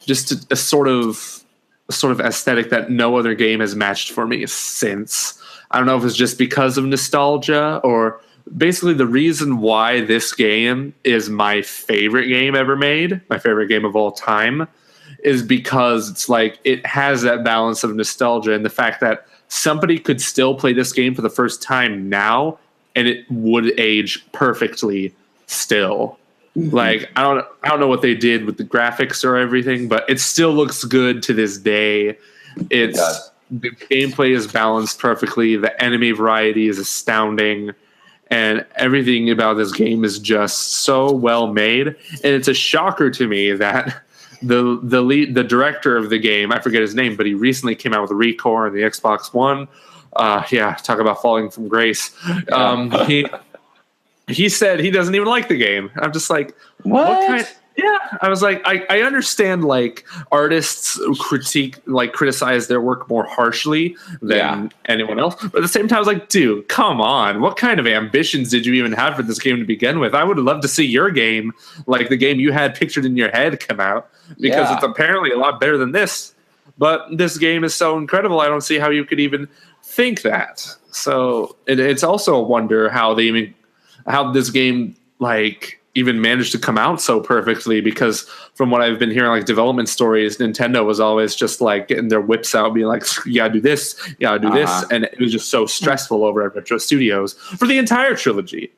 just a sort of aesthetic that no other game has matched for me since. I don't know if it's just because of nostalgia or basically the reason why this game is my favorite game ever made, my favorite game of all time, is because it's like it has that balance of nostalgia and the fact that somebody could still play this game for the first time now and it would age perfectly still. Mm-hmm. Like I don't know what they did with the graphics or everything, but it still looks good to this day. The gameplay is balanced perfectly. The enemy variety is astounding. And everything about this game is just so well made. And it's a shocker to me that the director of the game, I forget his name, but he recently came out with ReCore on the Xbox One. Talk about falling from grace. He said he doesn't even like the game. I'm just like, what kind? Yeah, I was like, I understand like artists criticize their work more harshly than anyone else. But at the same time, I was like, dude, come on. What kind of ambitions did you even have for this game to begin with? I would love to see your game, like the game you had pictured in your head, come out because it's apparently a lot better than this. But this game is so incredible. I don't see how you could even think that. So it's also a wonder how this game even managed to come out so perfectly, because from what I've been hearing, like development stories, Nintendo was always just like getting their whips out, being like, you gotta do this, you gotta do this. And it was just so stressful over at Retro Studios for the entire trilogy.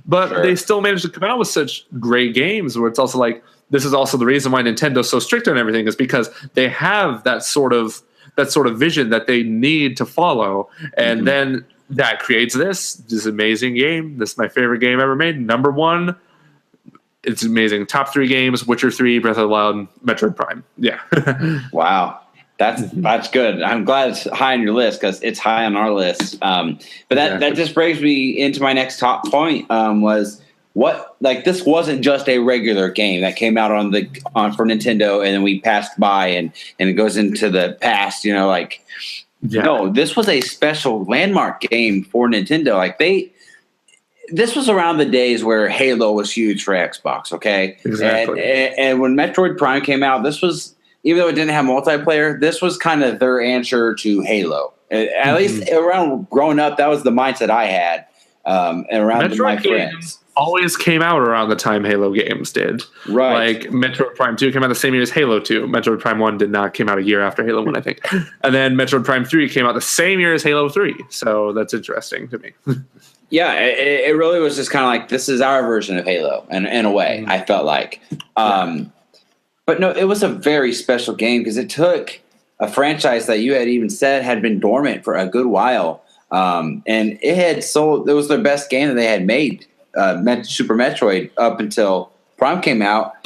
But they still managed to come out with such great games where it's also like, this is also the reason why Nintendo's so strict on everything, is because they have that sort of vision that they need to follow. And then that creates this amazing game. This is my favorite game ever made. Number one. It's amazing. Top 3 games: Witcher 3, Breath of the Wild, Metroid Prime. Yeah. Wow. That's good. I'm glad it's high on your list, because it's high on our list. But that just brings me into my next top point. Was what, like, this wasn't just a regular game that came out for Nintendo and then we passed by and it goes into the past. No, this was a special landmark game for Nintendo. Like this was around the days where Halo was huge for Xbox. Okay, exactly. And when Metroid Prime came out, this was, even though it didn't have multiplayer, this was kind of their answer to Halo. At least around growing up, that was the mindset I had. And around Metroid my friends, always came out around the time Halo games did. Right. Like Metroid Prime 2 came out the same year as Halo 2. Metroid Prime 1 did not, came out a year after Halo 1, I think. And then Metroid Prime 3 came out the same year as Halo 3. So that's interesting to me. Yeah, it really was just kind of like, this is our version of Halo, in a way, I felt like. But no, it was a very special game, because it took a franchise that you had even said had been dormant for a good while. And it was their best game that they had made, Super Metroid, up until Prime came out.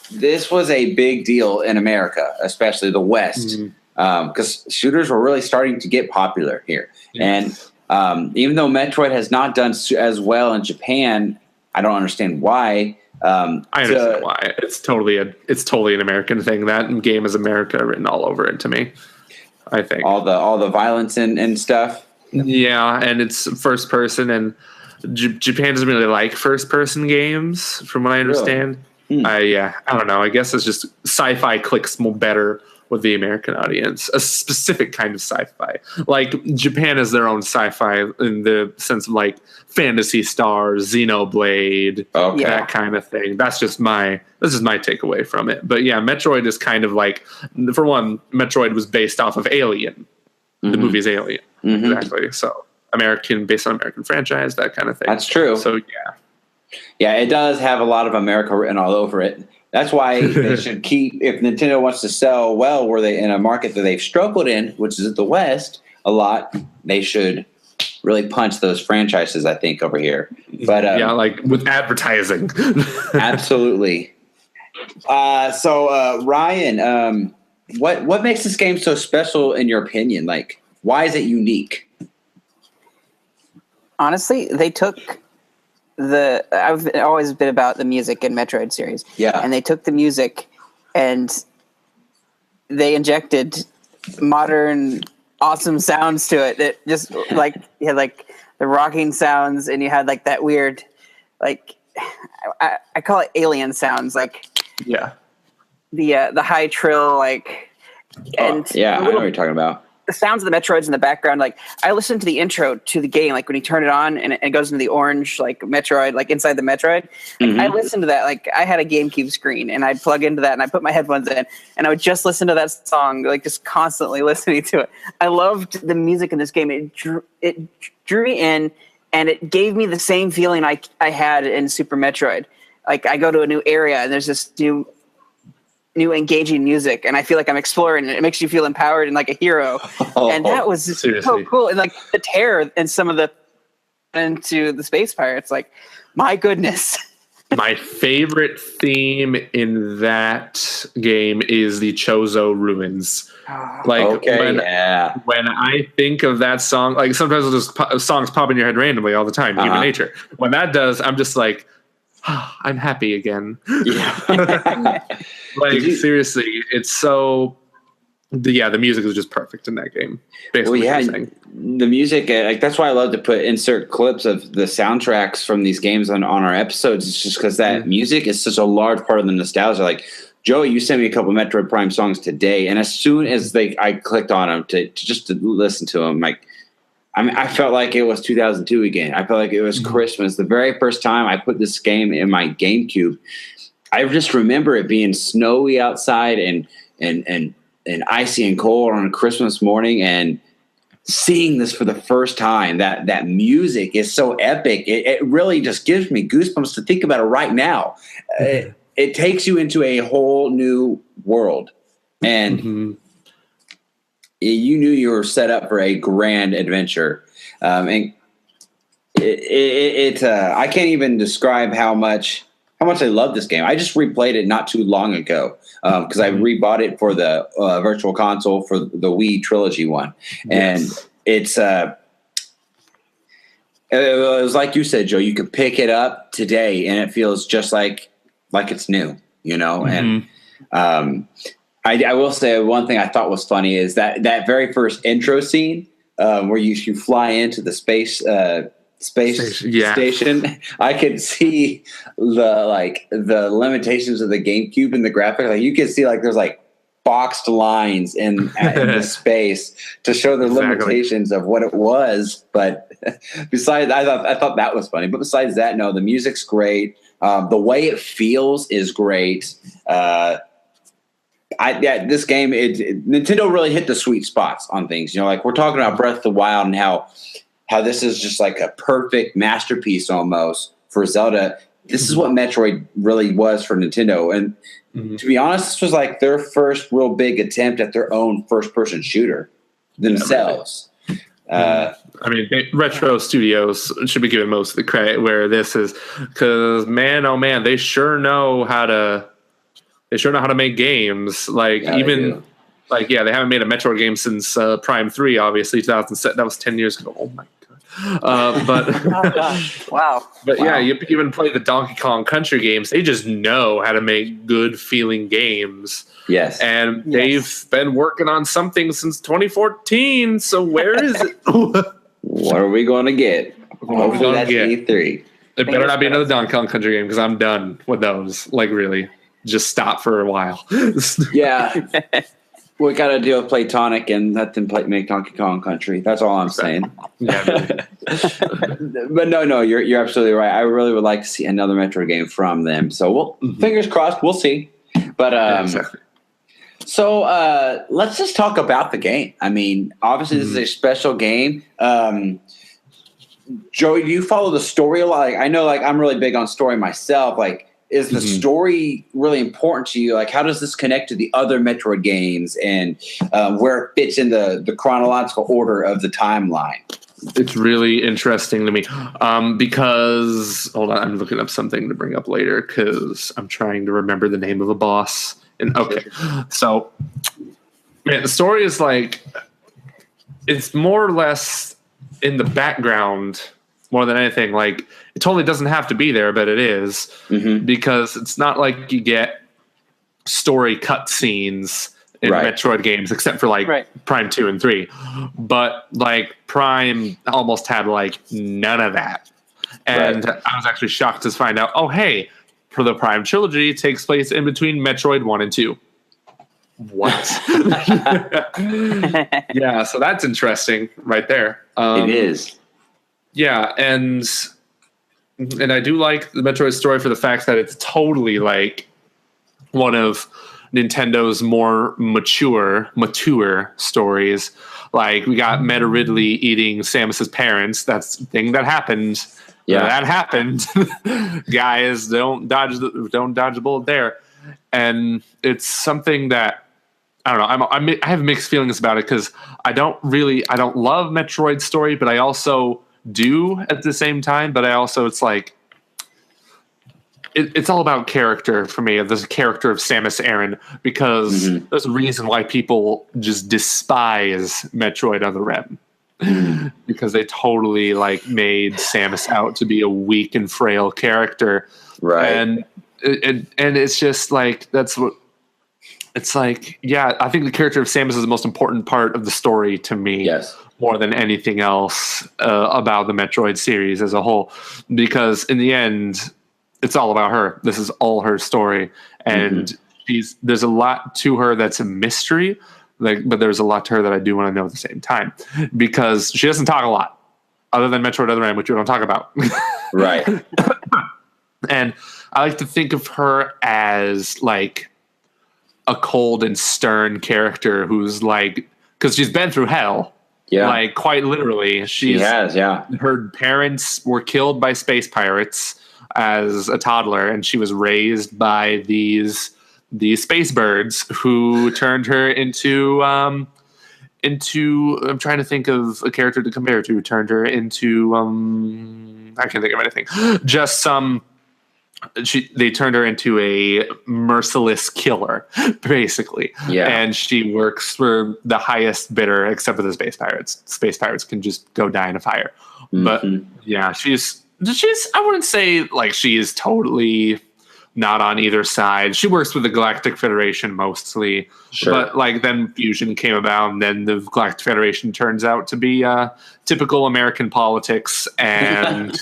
This was a big deal in America, especially the West, because shooters were really starting to get popular here. And even though Metroid has not done as well in Japan, I don't understand why. I understand why. It's totally an American thing. That game is America written all over it to me, I think. All the violence and stuff. Yeah, and it's first person, and Japan doesn't really like first person games, from what I understand. Really? I don't know. I guess it's just sci-fi clicks more better with the American audience, a specific kind of sci-fi. Like Japan is their own sci-fi in the sense of like Phantasy Star, Xenoblade, that kind of thing. This is my takeaway from it. But yeah, Metroid is kind of like, for one, Metroid was based off of Alien. The movie's Alien. Exactly. So based on American franchise, that kind of thing. That's true. So yeah. Yeah, it does have a lot of America written all over it. That's why they should keep, if Nintendo wants to sell well, where they in a market that they've struggled in, which is the West a lot, they should really punch those franchises, I think, over here. But like with advertising. Absolutely. So Ryan, what makes this game so special in your opinion? Like, why is it unique? Honestly, they took I've always been about the music in Metroid series. Yeah. And they took the music and they injected modern awesome sounds to it. That just like, you had like the rocking sounds, and you had like that weird, like, I call it alien sounds, like the high trill, like, and I know what you're talking about. The sounds of the Metroids in the background, like I listened to the intro to the game, like when you turn it on and it goes into the orange, like Metroid, like inside the Metroid. Like, I listened to that, like I had a GameCube screen and I'd plug into that and I put my headphones in and I would just listen to that song, like just constantly listening to it. I loved the music in this game. It drew me in, and it gave me the same feeling I had in Super Metroid. Like I go to a new area and there's this new engaging music, and I feel like I'm exploring, and it makes you feel empowered and like a hero. And that was just so cool. And like the terror and some of the into the space pirates, like, my goodness. My favorite theme in that game is the Chozo Ruins. Like when I think of that song, like sometimes just songs pop in your head randomly all the time, human nature. When that does, I'm just like, I'm happy again. Yeah. Like seriously, it's so. The music is just perfect in that game. Basically, the music, like that's why I love to insert clips of the soundtracks from these games on our episodes. It's just because that music is such a large part of the nostalgia. Like Joey, you sent me a couple Metroid Prime songs today, and as soon as I clicked on them to listen to them, like I mean, I felt like it was 2002 again. I felt like it was Christmas. The very first time I put this game in my GameCube, I just remember it being snowy outside and icy and cold on a Christmas morning, and seeing this for the first time. That music is so epic. It really just gives me goosebumps to think about it right now. It takes you into a whole new world, and you knew you were set up for a grand adventure. And I can't even describe how much I love this game. I just replayed it not too long ago because I rebought it for the Virtual Console for the Wii Trilogy one. And it's it was like you said, Joe, you could pick it up today and it feels just like it's new, you know? And I will say one thing I thought was funny is that very first intro scene where you fly into the space station. I could see the limitations of the GameCube and the graphics. Like you could see like there's like boxed lines in the space to show the limitations of what it was. But besides, I thought that was funny. But besides that, no, the music's great. The way it feels is great. This game, Nintendo really hit the sweet spots on things. You know, like we're talking about Breath of the Wild and how this is just like a perfect masterpiece almost for Zelda. This is what Metroid really was for Nintendo. And to be honest, this was like their first real big attempt at their own first-person shooter themselves. I mean, Retro Studios should be given most of the credit where this is, because man, oh man, they sure know how to make games. Like they haven't made a Metroid game since Prime 3, obviously 2007. That was 10 years ago. Oh my god. But oh gosh, wow. But wow. Yeah, you even play the Donkey Kong Country games. They just know how to make good feeling games. Yes. And they've been working on something since 2014. So where is it? What are we going to get? Hopefully that's E3. It better not be another Donkey Kong Country game because I'm done with those. Like really, just stop for a while. Yeah. We got to deal with Platonic and let them make Donkey Kong Country. That's all I'm saying. Yeah, really. But no, you're absolutely right. I really would like to see another Metroid game from them. So fingers crossed, we'll see. But exactly. So let's just talk about the game. I mean, obviously this is a special game. Joey, do you follow the story a lot? Like, I know, like I'm really big on story myself. Like, is the story really important to you? Like, how does this connect to the other Metroid games and where it fits in the chronological order of the timeline? It's really interesting to me because, hold on, I'm looking up something to bring up later because I'm trying to remember the name of a boss. And so, man, the story is like, it's more or less in the background more than anything. Like, it totally doesn't have to be there, but it is because it's not like you get story cutscenes in Metroid games, except for like Prime 2 and 3. But like Prime almost had like none of that. And I was actually shocked to find out, oh, hey, for the Prime trilogy, it takes place in between Metroid 1 and 2. What? Yeah, so that's interesting right there. It is. Yeah, and I do like the Metroid story for the fact that it's totally like one of Nintendo's more mature stories. Like we got Meta Ridley eating Samus's parents. That's the thing that happened. Yeah, that happened. Guys, don't dodge the bullet there. And it's something that I don't know. I have mixed feelings about it because I don't love Metroid story, but I also do at the same time. But I also, it's like it's all about character for me. There's a character of Samus Aran because there's a reason why people just despise Metroid Other M. Because they totally like made Samus out to be a weak and frail character, right? And it's just like that's what it's like. Yeah, I think the character of Samus is the most important part of the story to me, more than anything else about the Metroid series as a whole. Because in the end, it's all about her. This is all her story, and there's a lot to her that's a mystery but there's a lot to her that I do want to know at the same time, because she doesn't talk a lot, other than Metroid Other M, which we don't talk about. Right. And I like to think of her as like a cold and stern character who's like, because she's been through hell. Yeah. Like quite literally. She has, yeah. Her parents were killed by space pirates as a toddler, and she was raised by these space birds who turned her into I'm trying to think of a character to compare to, turned her into I can't think of anything. Just they turned her into a merciless killer, basically. Yeah. And she works for the highest bidder, except for the space pirates. Space pirates can just go die in a fire. Mm-hmm. But yeah, she's I wouldn't say like she is totally not on either side. She works with the Galactic Federation mostly. Sure. But like then Fusion came about, and then the Galactic Federation turns out to be typical American politics, and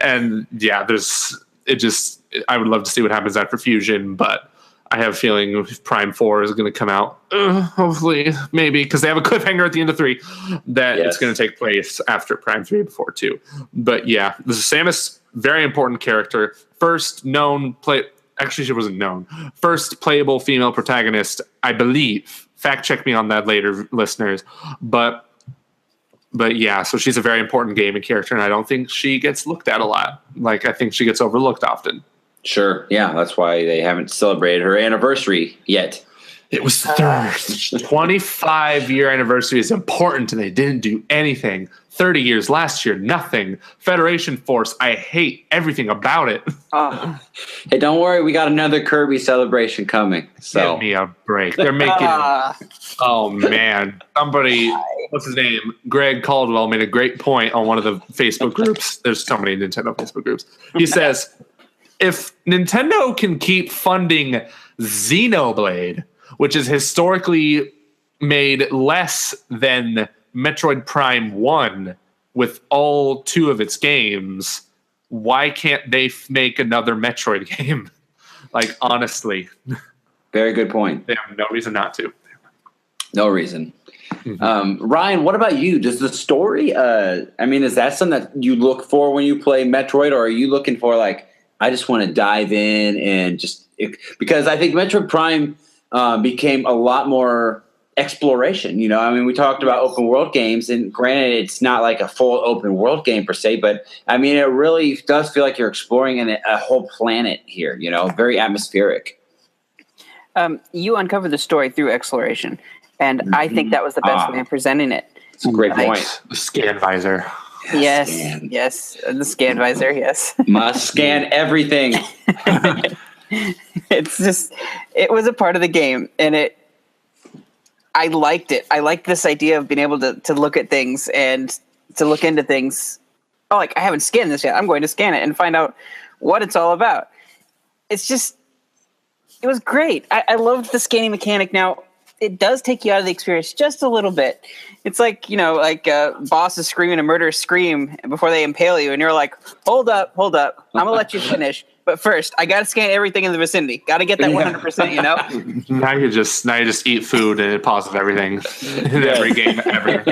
and yeah, I would love to see what happens after Fusion, but I have a feeling Prime 4 is going to come out, hopefully, maybe, because they have a cliffhanger at the end of 3 that it's going to take place after Prime 3 before 2. But yeah, Samus, very important character. First she wasn't known. First playable female protagonist, I believe. Fact check me on that later, listeners. But yeah, so she's a very important gaming character, and I don't think she gets looked at a lot. Like, I think she gets overlooked often. Sure, yeah, that's why they haven't celebrated her anniversary yet. It was 25-year anniversary is important, and they didn't do anything. 30 years last year, nothing. Federation Force, I hate everything about it. Hey, don't worry, we got another Kirby celebration coming. So give me a break. They're making. Oh man, somebody, what's his name? Greg Caldwell made a great point on one of the Facebook groups. There's so many Nintendo Facebook groups. He says, if Nintendo can keep funding Xenoblade, which is historically made less than Metroid Prime 1 with all 2 of its games, why can't they make another Metroid game? Like, honestly. Very good point. They have no reason not to. No reason. Mm-hmm. Ryan, what about you? Does the story, is that something that you look for when you play Metroid, or are you looking for, like, I just want to dive in and because I think Metroid Prime became a lot more exploration. You know, I mean, we talked about open world games, and granted, it's not like a full open world game per se, but I mean, it really does feel like you're exploring a whole planet here. You know, very atmospheric. You uncover the story through exploration, and I think that was the best way of presenting it. It's a great point. The scan visor. Yes, the scan visor. Yes, must scan everything. It's just, it was a part of the game, and I liked it. I liked this idea of being able to look at things and to look into things. Oh, like, I haven't scanned this yet. I'm going to scan it and find out what it's all about. It was great. I loved the scanning mechanic. Now, it does take you out of the experience just a little bit. It's like, boss is screaming a murderous scream before they impale you, and you're like, hold up. I'm going to let you finish. But first, I got to scan everything in the vicinity. Got to get that 100%, you know? Now you just eat food and it pauses everything in every game ever.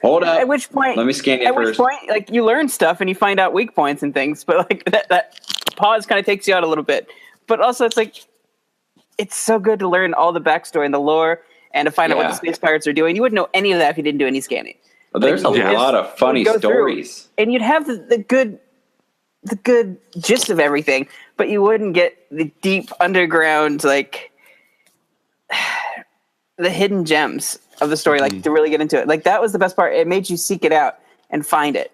Hold up. At which point, let me scan it first. Which point, like, you learn stuff and you find out weak points and things, but like that pause kind of takes you out a little bit. But also, it's like, it's so good to learn all the backstory and the lore and to find out what the space pirates are doing. You wouldn't know any of that if you didn't do any scanning. Well, there's a lot of funny stories. And you'd have the good gist of everything, but you wouldn't get the deep underground, like, the hidden gems of the story, like, to really get into it. Like, that was the best part. It made you seek it out and find it.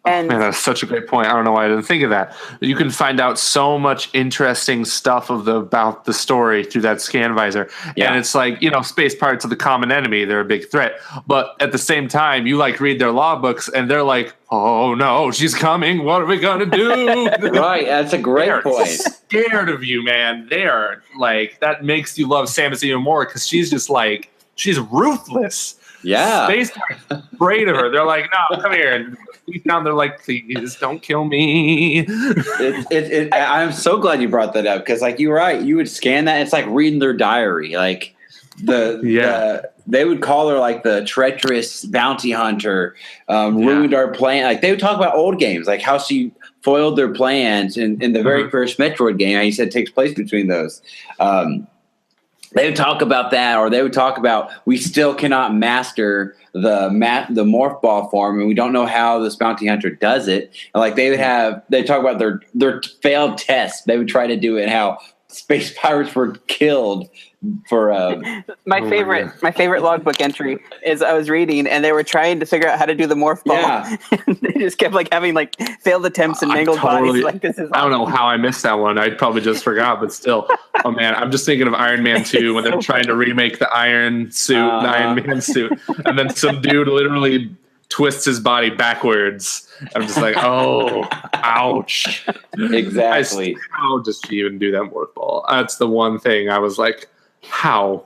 And man, that's such a great point. I don't know why I didn't think of that. You can find out so much interesting stuff about the story through that scan visor. Yeah. And it's like, space pirates are the common enemy. They're a big threat. But at the same time, you read their logbooks and they're like, oh no, she's coming. What are we going to do? Right. That's a great point. Scared of you, man. They are like, that makes you love Samus even more because she's just like, she's ruthless. Yeah. Space Pirates afraid of her. They're like, no, come here. And deep down, they're like, please don't kill me. I'm so glad you brought that up because, like, you're right. You would scan that. It's like reading their diary. Like they would call her like the treacherous bounty hunter, ruined our plan. Like they would talk about old games, like how she foiled their plans in the very first Metroid game. You said takes place between those. They would talk about that, or they would talk about we still cannot master the morph ball form, and we don't know how this bounty hunter does it. And like they talk about their failed tests. They would try to do it. How space pirates were killed for my favorite logbook entry is I was reading and they were trying to figure out how to do the morph ball. Yeah. And they just kept like having like failed attempts and mangled bodies. Like this is. I don't know how I missed that one. I probably just forgot, but still. Oh man, I'm just thinking of Iron Man 2 when they're trying to remake the Iron Man suit, and then some dude literally twists his body backwards. I'm just like, oh, ouch. Exactly. How does she even do that morph ball? That's the one thing I was like, how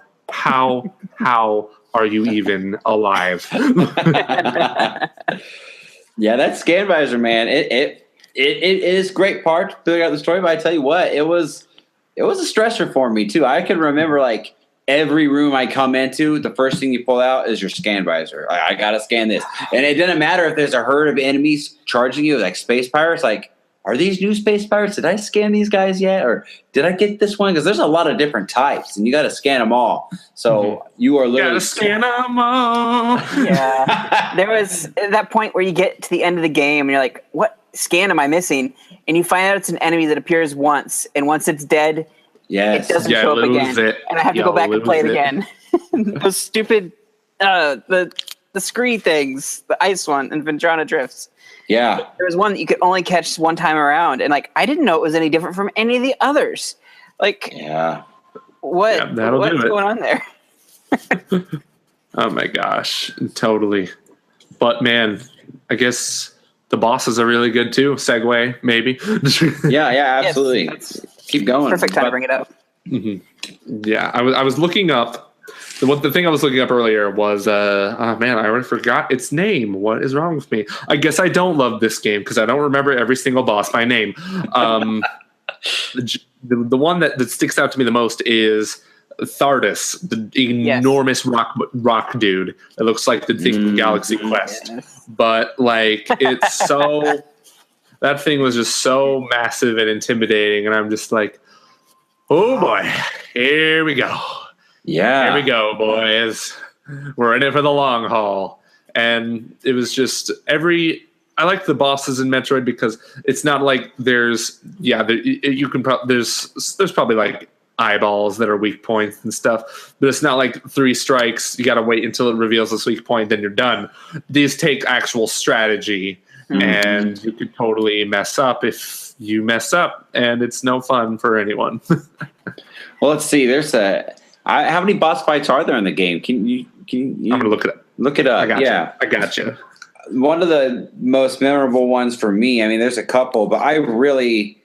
are you even alive? Yeah, that scan visor, man. It is great part to figure out the story, but I tell you what, it was a stressor for me too. I can remember like every room I come into, the first thing you pull out is your scan visor. I gotta scan this, and it doesn't matter if there's a herd of enemies charging you, like space pirates. Like, are these new space pirates? Did I scan these guys yet, or did I get this one? Because there's a lot of different types, and you got to scan them all. So you are literally gotta scan them all. Yeah, there was that point where you get to the end of the game, and you're like, "What scan am I missing?" And you find out it's an enemy that appears once, and once it's dead. Yes. It doesn't show up again, and I have to go back and play it again. Those stupid, the scree things, the ice one, and Vendrana Drifts. Yeah, there was one that you could only catch one time around, and like I didn't know it was any different from any of the others. Like, what's going on there? Oh my gosh, totally. But man, I guess the bosses are really good too. Segue, maybe. yeah, absolutely. Yes, keep going. Perfect time to bring it up. Mm-hmm. Yeah, I was looking up. The thing I was looking up earlier was, I already forgot its name. What is wrong with me? I guess I don't love this game because I don't remember every single boss by name. The one that sticks out to me the most is Thardus, the enormous rock dude that looks like the thing from Galaxy Quest. Yes. But like, it's so that thing was just so massive and intimidating, and I'm just like, oh boy, here we go. Yeah. Here we go, boys. We're in it for the long haul. And it was just I like the bosses in Metroid because it's not like there's probably like eyeballs that are weak points and stuff, but it's not like 3 strikes. You got to wait until it reveals this weak point, then you're done. These take actual strategy, and you could totally mess up if you mess up, and it's no fun for anyone. Well, let's see. How many boss fights are there in the game? Can you I'm gonna look it up. Look it up. I got you. One of the most memorable ones for me. I mean, there's a couple, but I really,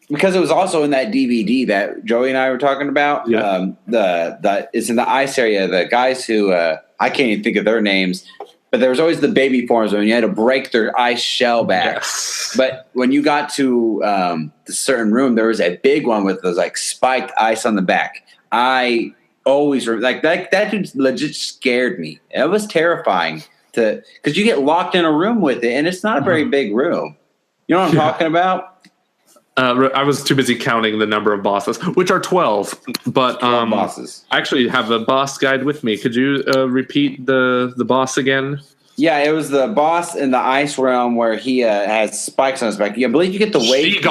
because it was also in that DVD that Joey and I were talking about. Yeah. It's in the ice area. The guys who I can't even think of their names, but there was always the baby forms when you had to break their ice shell back. Yes. But when you got to the certain room, there was a big one with those like spiked ice on the back. I always like that dude legit scared me. It was terrifying because you get locked in a room with it, and it's not a very big room. You know what I'm talking about? I was too busy counting the number of bosses, which are 12. But 12 bosses. I actually have the boss guide with me. Could you repeat the boss again? Yeah, it was the boss in the ice realm where he has spikes on his back. I believe you get the wave.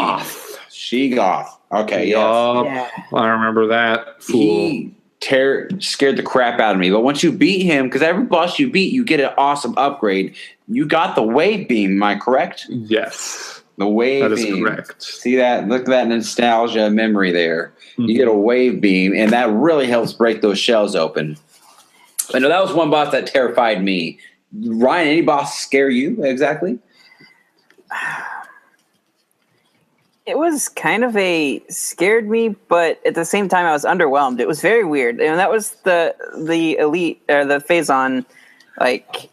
Sheegoth. Okay, yeah. I remember that. Fool. He scared the crap out of me. But once you beat him, because every boss you beat, you get an awesome upgrade. You got the wave beam. Am I correct? Yes. The wave beam. That is correct. See that? Look at that nostalgia memory there. Mm-hmm. You get a wave beam, and that really helps break those shells open. I know that was one boss that terrified me. Ryan, any boss scare you exactly? It was kind of scared me, but at the same time, I was underwhelmed. It was very weird. And that was the elite or the Phazon Like,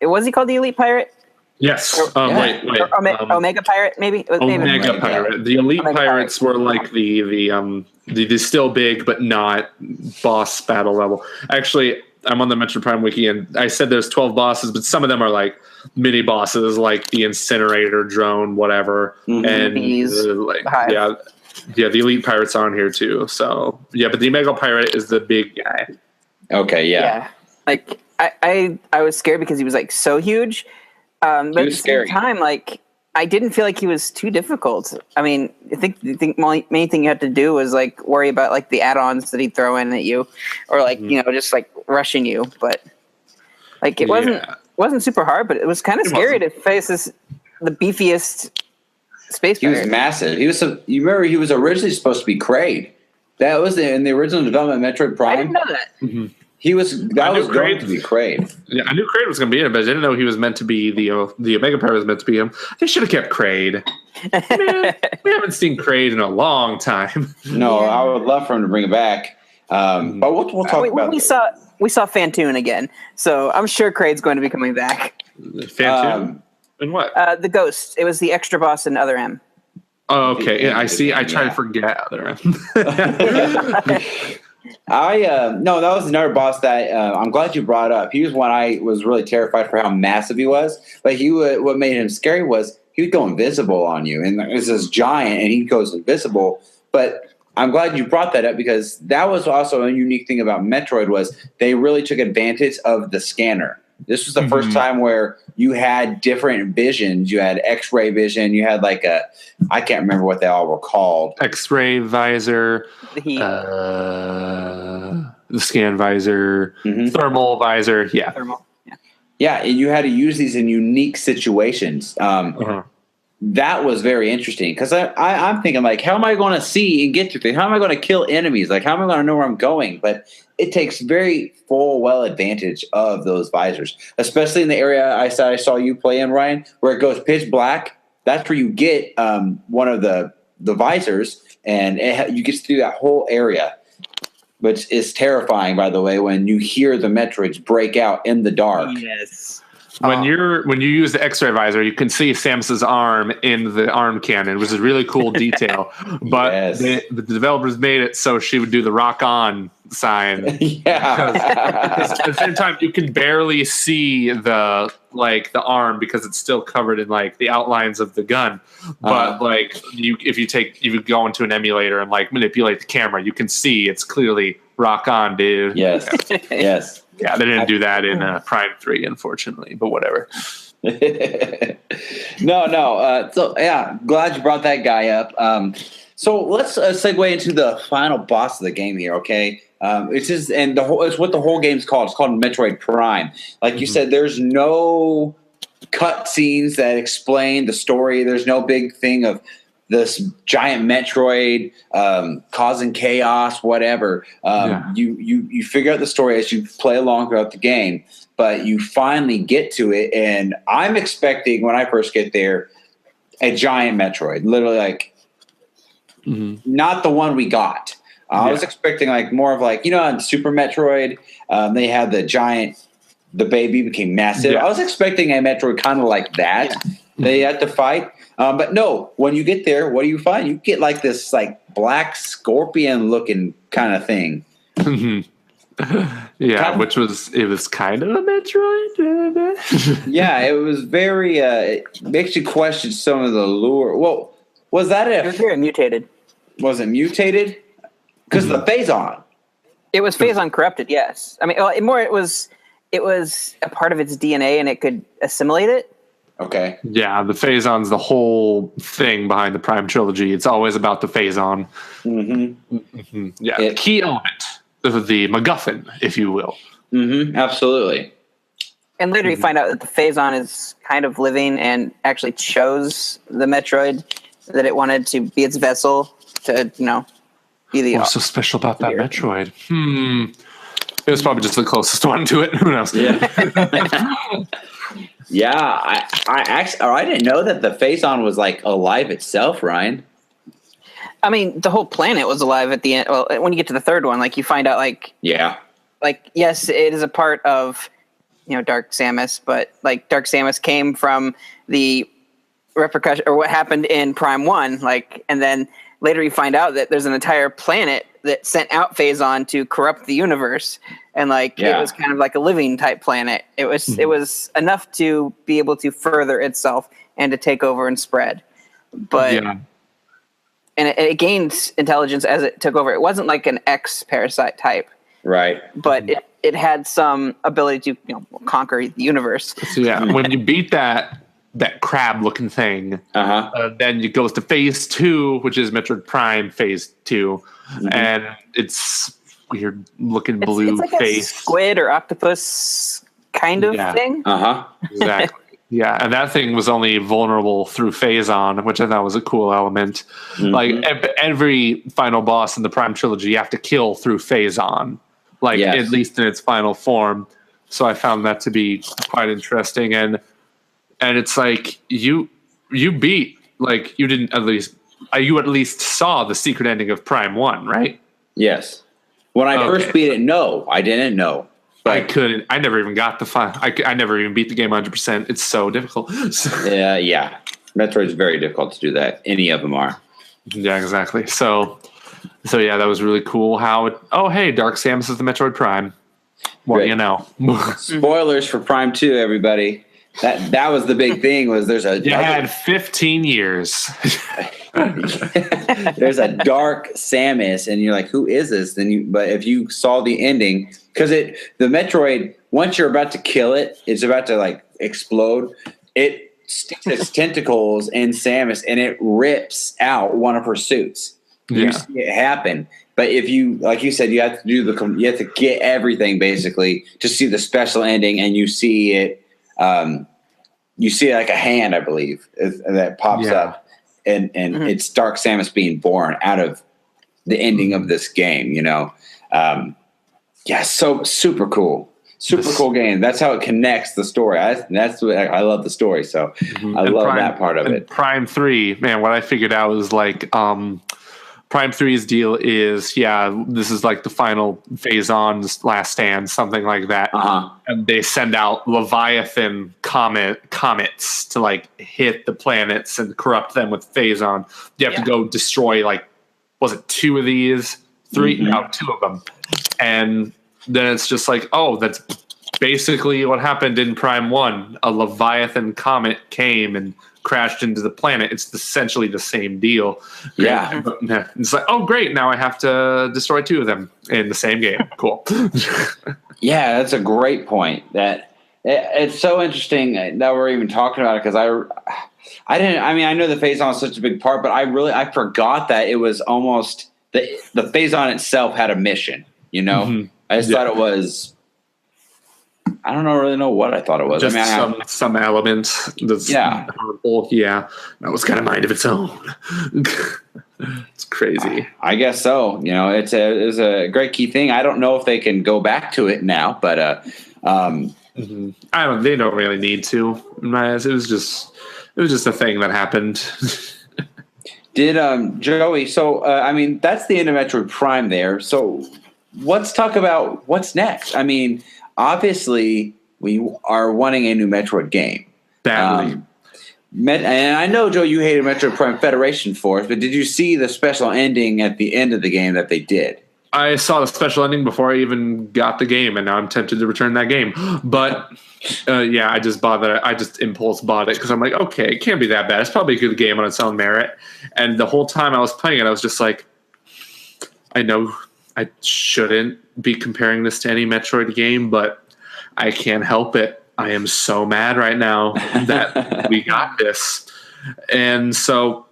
was he called the Elite Pirate? Yes. Yeah. Wait. Omega Pirate, maybe. Omega Pirate. The Elite Omega Pirates Pirate. were like the still big but not boss battle level. Actually, I'm on the Metroid Prime wiki, and I said there's 12 bosses, but some of them are like mini bosses, like the incinerator drone, whatever, and the Elite Pirates are on here too. So yeah, but the Omega Pirate is the big guy. Okay, yeah. Like I was scared because he was like so huge. But at the same time, like I didn't feel like he was too difficult. I mean, I think the main thing you had to do was like worry about like the add-ons that he'd throw in at you, or like just like rushing you. But like it wasn't super hard, but it was kind of scary to face the beefiest space. He was massive. You remember he was originally supposed to be Kraid. That was in the original development of Metroid Prime. I didn't know that. Mm-hmm. That was going to be Kraid. Yeah, I knew Kraid was going to be in it, but I didn't know he was meant to be the Omega Pirate was meant to be him. They should have kept Kraid. Man, we haven't seen Kraid in a long time. No, I would love for him to bring it back. But we'll talk about. We saw Fantoon again, so I'm sure Kraid's going to be coming back. Fantoon and what? The Ghost. It was the extra boss in Other M. Oh, okay. Yeah, I see. I try to forget Other M. No, that was another boss that I'm glad you brought up. He was one I was really terrified for how massive he was. But what made him scary was he would go invisible on you, and there's this giant, and he goes invisible. But I'm glad you brought that up because that was also a unique thing about Metroid was they really took advantage of the scanner. This was the first time where you had different visions. You had X-ray vision. You had like I can't remember what they all were called. X-ray visor, the scan visor, thermal visor. Yeah. Thermal. Yeah. Yeah, and you had to use these in unique situations. That was very interesting because I'm thinking like, how am I going to see and get to things? How am I going to kill enemies? Like, how am I going to know where I'm going? But it takes very well advantage of those visors, especially in the area I saw you play in, Ryan, where it goes pitch black. That's where you get one of the visors, and you get through that whole area, which is terrifying, by the way, when you hear the Metroids break out in the dark. Yes. When you use the X-ray visor, you can see Samus's arm in the arm cannon, which is a really cool detail. But the developers made it so she would do the rock on sign. Yeah. At the same time, you can barely see the arm because it's still covered in like the outlines of the gun. But if you go into an emulator and like manipulate the camera, you can see it's clearly rock on, dude. Yes. Yes. Yeah, they didn't do that in Prime 3, unfortunately, but whatever. No. So, yeah, glad you brought that guy up. So let's segue into the final boss of the game here, okay? It's what the whole game's called. It's called Metroid Prime. Like you said, there's no cut scenes that explain the story. There's no big thing of this giant Metroid causing chaos, whatever. You figure out the story as you play along throughout the game, but you finally get to it. And I'm expecting when I first get there, a giant Metroid, literally like not the one we got. I was expecting like more of like, on Super Metroid, they had the baby became massive. I was expecting a Metroid kind of like that. They had to fight. But no, when you get there, what do you find? You get like this like black scorpion looking kind of thing. Which was kind of a Metroid. Yeah, it was very. It makes you question some of the lure. Well, was that it was very mutated. Was it mutated? Because the Phazon. It was Phazon corrupted. Yes, I mean, it was a part of its DNA and it could assimilate it. Okay. Yeah, the Phazon's the whole thing behind the Prime trilogy. It's always about the Phazon. Yeah, key element of the MacGuffin, if you will. Absolutely. And later you find out that the Phazon is kind of living and actually chose the Metroid, that it wanted to be its vessel to, be the... What's so special about that Metroid? It was probably just the closest one to it. Who knows? Yeah. Yeah, I didn't know that the Phazon was like alive itself, Ryan. I mean, the whole planet was alive at the end. Well, when you get to the third one, like you find out, yes, it is a part of Dark Samus, but like Dark Samus came from the repercussion or what happened in Prime 1, like, and then later you find out that there's an entire planet that sent out Phazon to corrupt the universe, and like it was kind of like a living type planet. It was enough to be able to further itself and to take over and spread, but and it gained intelligence as it took over. It wasn't like an X parasite type, right? But it had some ability to conquer the universe. So when you beat that crab looking thing, then it goes to phase 2, which is Metroid Prime phase 2, and it's weird looking blue it's like face, a squid or octopus kind of thing. Exactly. Yeah, and that thing was only vulnerable through Phazon, which I thought was a cool element. Like every final boss in the Prime trilogy, you have to kill through Phazon, at least in its final form. So I found that to be quite interesting, and it's like you beat, like you didn't at least you at least saw the secret ending of Prime 1, right? Yes. When I first beat it, no, I didn't know. I couldn't. I never even got the final. I never even beat the game 100%. It's so difficult. Yeah. Metroid's very difficult to do that. Any of them are. Yeah, exactly. So yeah, that was really cool. Hey, Dark Samus is the Metroid Prime. What do you know? Spoilers for Prime 2, everybody. That was the big thing. Was there's a you had 15 years. There's a Dark Samus, and you're like, who is this? But if you saw the ending, because the Metroid, once you're about to kill it, it's about to like explode. It sticks its tentacles in Samus, and it rips out one of her suits. You see it happen. But if you, like you said, you have to get everything basically to see the special ending, and you see it. You see like a hand, I believe, that pops up, and it's Dark Samus being born out of the ending of this game. So super cool game. That's how it connects the story. That's what I love the story. So I love that part of it. Prime 3, man. What I figured out was like Prime 3's deal is, this is like the final Phazon's last stand, something like that. And they send out Leviathan comets to like hit the planets and corrupt them with Phazon. You have to go destroy was it 2 of these? 3? No, 2 of them. And then it's just like, that's basically what happened in Prime 1. A Leviathan comet came and crashed into the planet. It's essentially the same deal. Yeah. It's like, great. Now I have to destroy 2 of them in the same game. Cool. Yeah, that's a great point. That it's so interesting that we're even talking about it, because I know the Phazon is such a big part, but I forgot that it was almost the Phazon itself had a mission, I just thought it was, I don't really know what I thought it was. Just some elements. Powerful. Yeah, that was kind of mind of its own. It's crazy. I guess so. It's a great key thing. I don't know if they can go back to it now, but They don't really need to. In my eyes, it was just a thing that happened. Did Joey? So that's the end of Metroid Prime there. So let's talk about what's next. Obviously, we are wanting a new Metroid game. Badly. And I know, Joe, you hated Metroid Prime Federation Force, but did you see the special ending at the end of the game that they did? I saw the special ending before I even got the game, and now I'm tempted to return that game. But, I just bought that. I just impulse bought it because I'm like, okay, it can't be that bad. It's probably a good game on its own merit. And the whole time I was playing it, I was just like, I know I shouldn't be comparing this to any Metroid game, but I can't help it. I am so mad right now that we got this. And so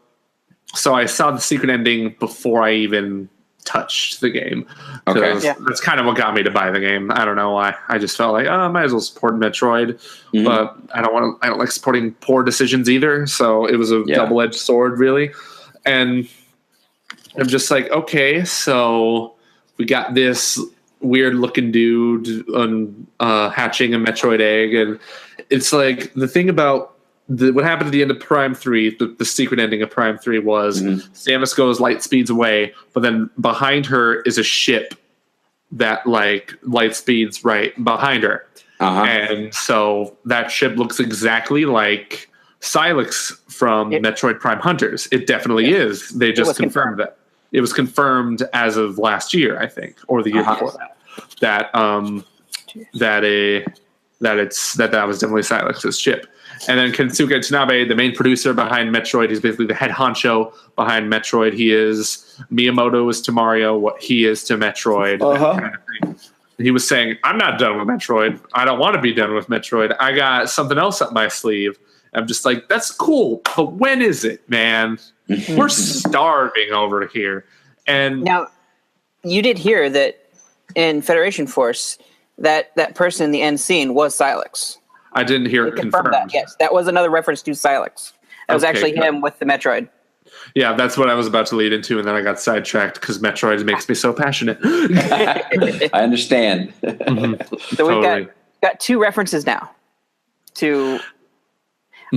I saw the secret ending before I even touched the game. Okay. That's kind of what got me to buy the game. I don't know why. I just felt like, I might as well support Metroid, but I don't like supporting poor decisions either. So it was a double-edged sword, really. And I'm just like, okay, so we got this weird-looking dude hatching a Metroid egg, and it's like the thing about what happened at the end of Prime 3, the secret ending of Prime 3 was Samus goes light speeds away, but then behind her is a ship that light speeds right behind her. And so that ship looks exactly like Silex from Metroid Prime Hunters. It definitely is. They just confirmed that. It was confirmed as of last year, I think, or the year before that. That was definitely Silex's ship. And then Kensuke Tanabe, the main producer behind Metroid, he's basically the head honcho behind Metroid. He is Miyamoto is to Mario what he is to Metroid. Kind of thing. He was saying, I'm not done with Metroid. I don't want to be done with Metroid. I got something else up my sleeve. I'm just like, that's cool, but when is it, man? We're starving over here. And now, you did hear that in Federation Force, that person in the end scene was Silex. I didn't hear it confirmed. That. Yes, that was another reference to Silex. That was actually him with the Metroid. Yeah, that's what I was about to lead into, and then I got sidetracked because Metroid makes me so passionate. I understand. So we've got two references now to,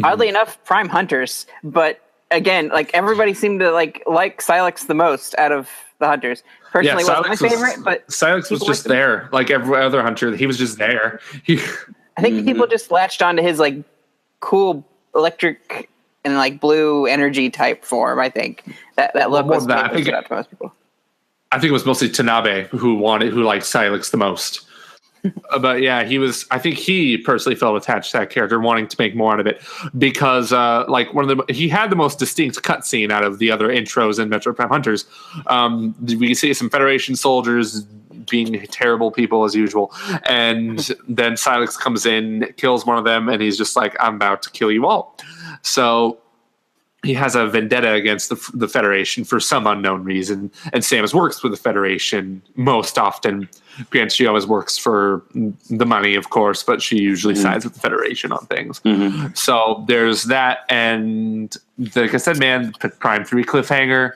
oddly enough, Prime Hunters. But again, like everybody seemed to like Silex the most out of the Hunters. Personally, wasn't my favorite, but Silex was just there, like every other hunter. He was just there. I think people just latched onto his like cool electric and like blue energy type form. I think that look was that. I think to most people. I think it was mostly Tanabe who liked Silex the most. But yeah, I think he personally felt attached to that character, wanting to make more out of it because he had the most distinct cutscene out of the other intros in Metroid Prime Hunters. We see some Federation soldiers being terrible people as usual, and then Silex comes in, kills one of them, and he's just like, I'm about to kill you all. So he has a vendetta against the Federation for some unknown reason, and Samus works with the Federation most often. Granted, she always works for the money, of course, but she usually sides with the Federation on things. So there's that, and like I said, man, Prime 3 cliffhanger,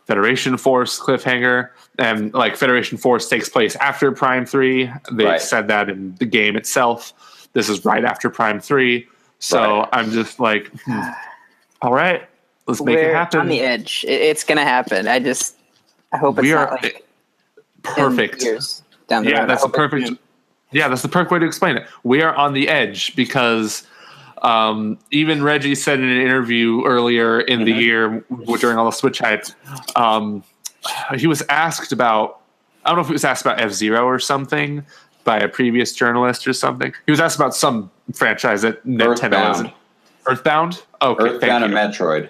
Federation Force cliffhanger, and like Federation Force takes place after Prime 3. They said that in the game itself. This is right after Prime 3. So I'm just like, all right, let's make it happen. On the edge. It's going to happen. I hope it's not like perfect. Years down the road. That's the perfect. Yeah, that's the perfect way to explain it. We are on the edge because even Reggie said in an interview earlier in the year during all the Switch hype, he was asked about, I don't know if he was asked about F-Zero or something by a previous journalist or something. He was asked about some franchise that Nintendo isn't. Earthbound? Okay, Earthbound and Metroid.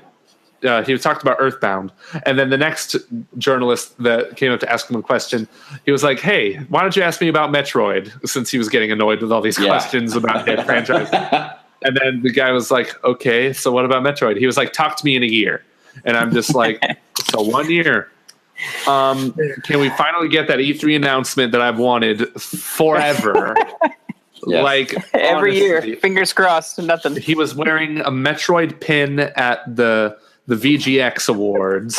He talked about Earthbound. And then the next journalist that came up to ask him a question, he was like, hey, why don't you ask me about Metroid? Since he was getting annoyed with all these questions about his franchise. And then the guy was like, okay, so what about Metroid? He was like, talk to me in a year. And I'm just like, so 1 year. Can we finally get that E3 announcement that I've wanted forever? Yes. Like every year, fingers crossed, nothing. He was wearing a Metroid pin at the VGX Awards.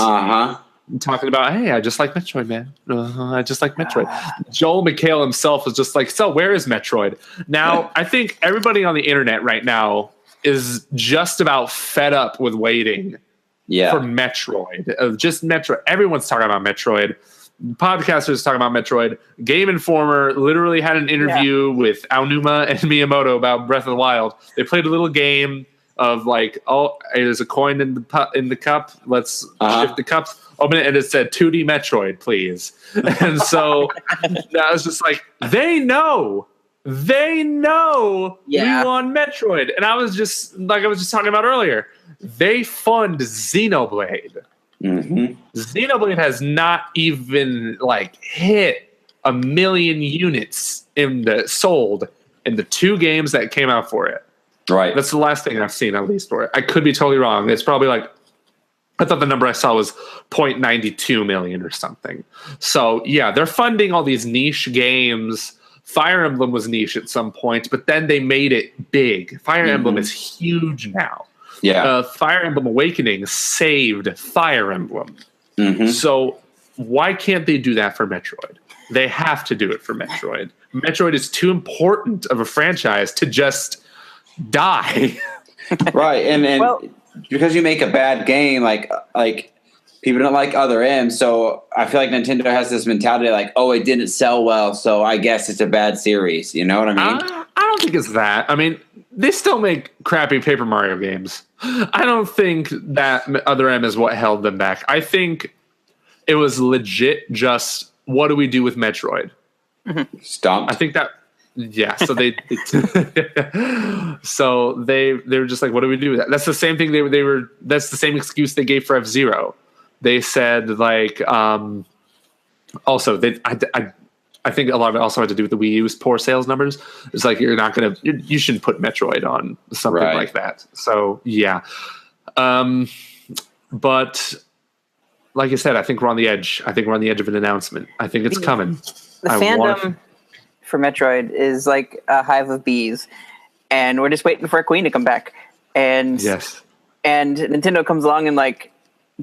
Talking about, hey, I just like Metroid, man. I just like Metroid. Joel McHale himself was just like, so where is Metroid? Now, I think everybody on the internet right now is just about fed up with waiting for Metroid. Just Metroid. Everyone's talking about Metroid. Podcasters talking about Metroid. Game Informer literally had an interview with Aonuma and Miyamoto about Breath of the Wild. They played a little game of like, oh, there's a coin in the cup. Let's shift the cups. Open it, and it said 2D Metroid, please. And so I was just like, they know we won Metroid. And I was just talking about earlier, they fund Xenoblade. Xenoblade has not even like hit 1 million units sold in the 2 games that came out for it. Right. That's the last thing I've seen, at least, for it. I could be totally wrong. It's probably like, I thought the number I saw was 0.92 million or something. So yeah, they're funding all these niche games. Fire Emblem was niche at some point, but then they made it big. Fire Emblem is huge now. Yeah. Fire Emblem Awakening saved Fire Emblem. So why can't they do that for Metroid? They have to do it for Metroid. Metroid is too important of a franchise to just die. Right. And because you make a bad game, like people don't like Other M. So I feel like Nintendo has this mentality like, oh, it didn't sell well, so I guess it's a bad series. You know what I mean? I don't think it's that. I mean, they still make crappy Paper Mario games. I don't think that Other M is what held them back. I think it was legit just, what do we do with Metroid? Stumped. I think that, yeah. So they were just like, what do we do with that? That's the same thing that's the same excuse they gave for F-Zero. They said like, also I think a lot of it also had to do with the Wii U's poor sales numbers. It's like, you shouldn't put Metroid on something like that. So yeah. But like I said, I think we're on the edge. I think we're on the edge of an announcement. I think it's coming. The fandom for Metroid is like a hive of bees, and we're just waiting for a queen to come back. And yes, and Nintendo comes along and like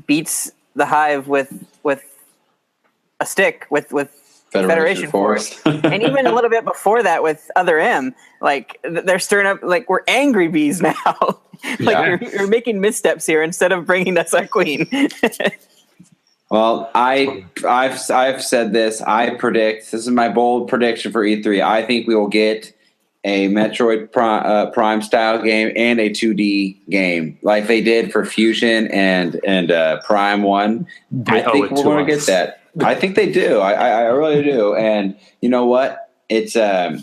beats the hive with a stick with Federation Force. And even a little bit before that with Other M, like they're stirring up, like we're angry bees now. Like you're making missteps here instead of bringing us our queen. Well, I've said this. I predict, this is my bold prediction for E3. I think we will get a Metroid Prime style game and a 2D game like they did for Fusion and Prime 1. I think we're going to get that. I think they do. I really do. And you know what? It's I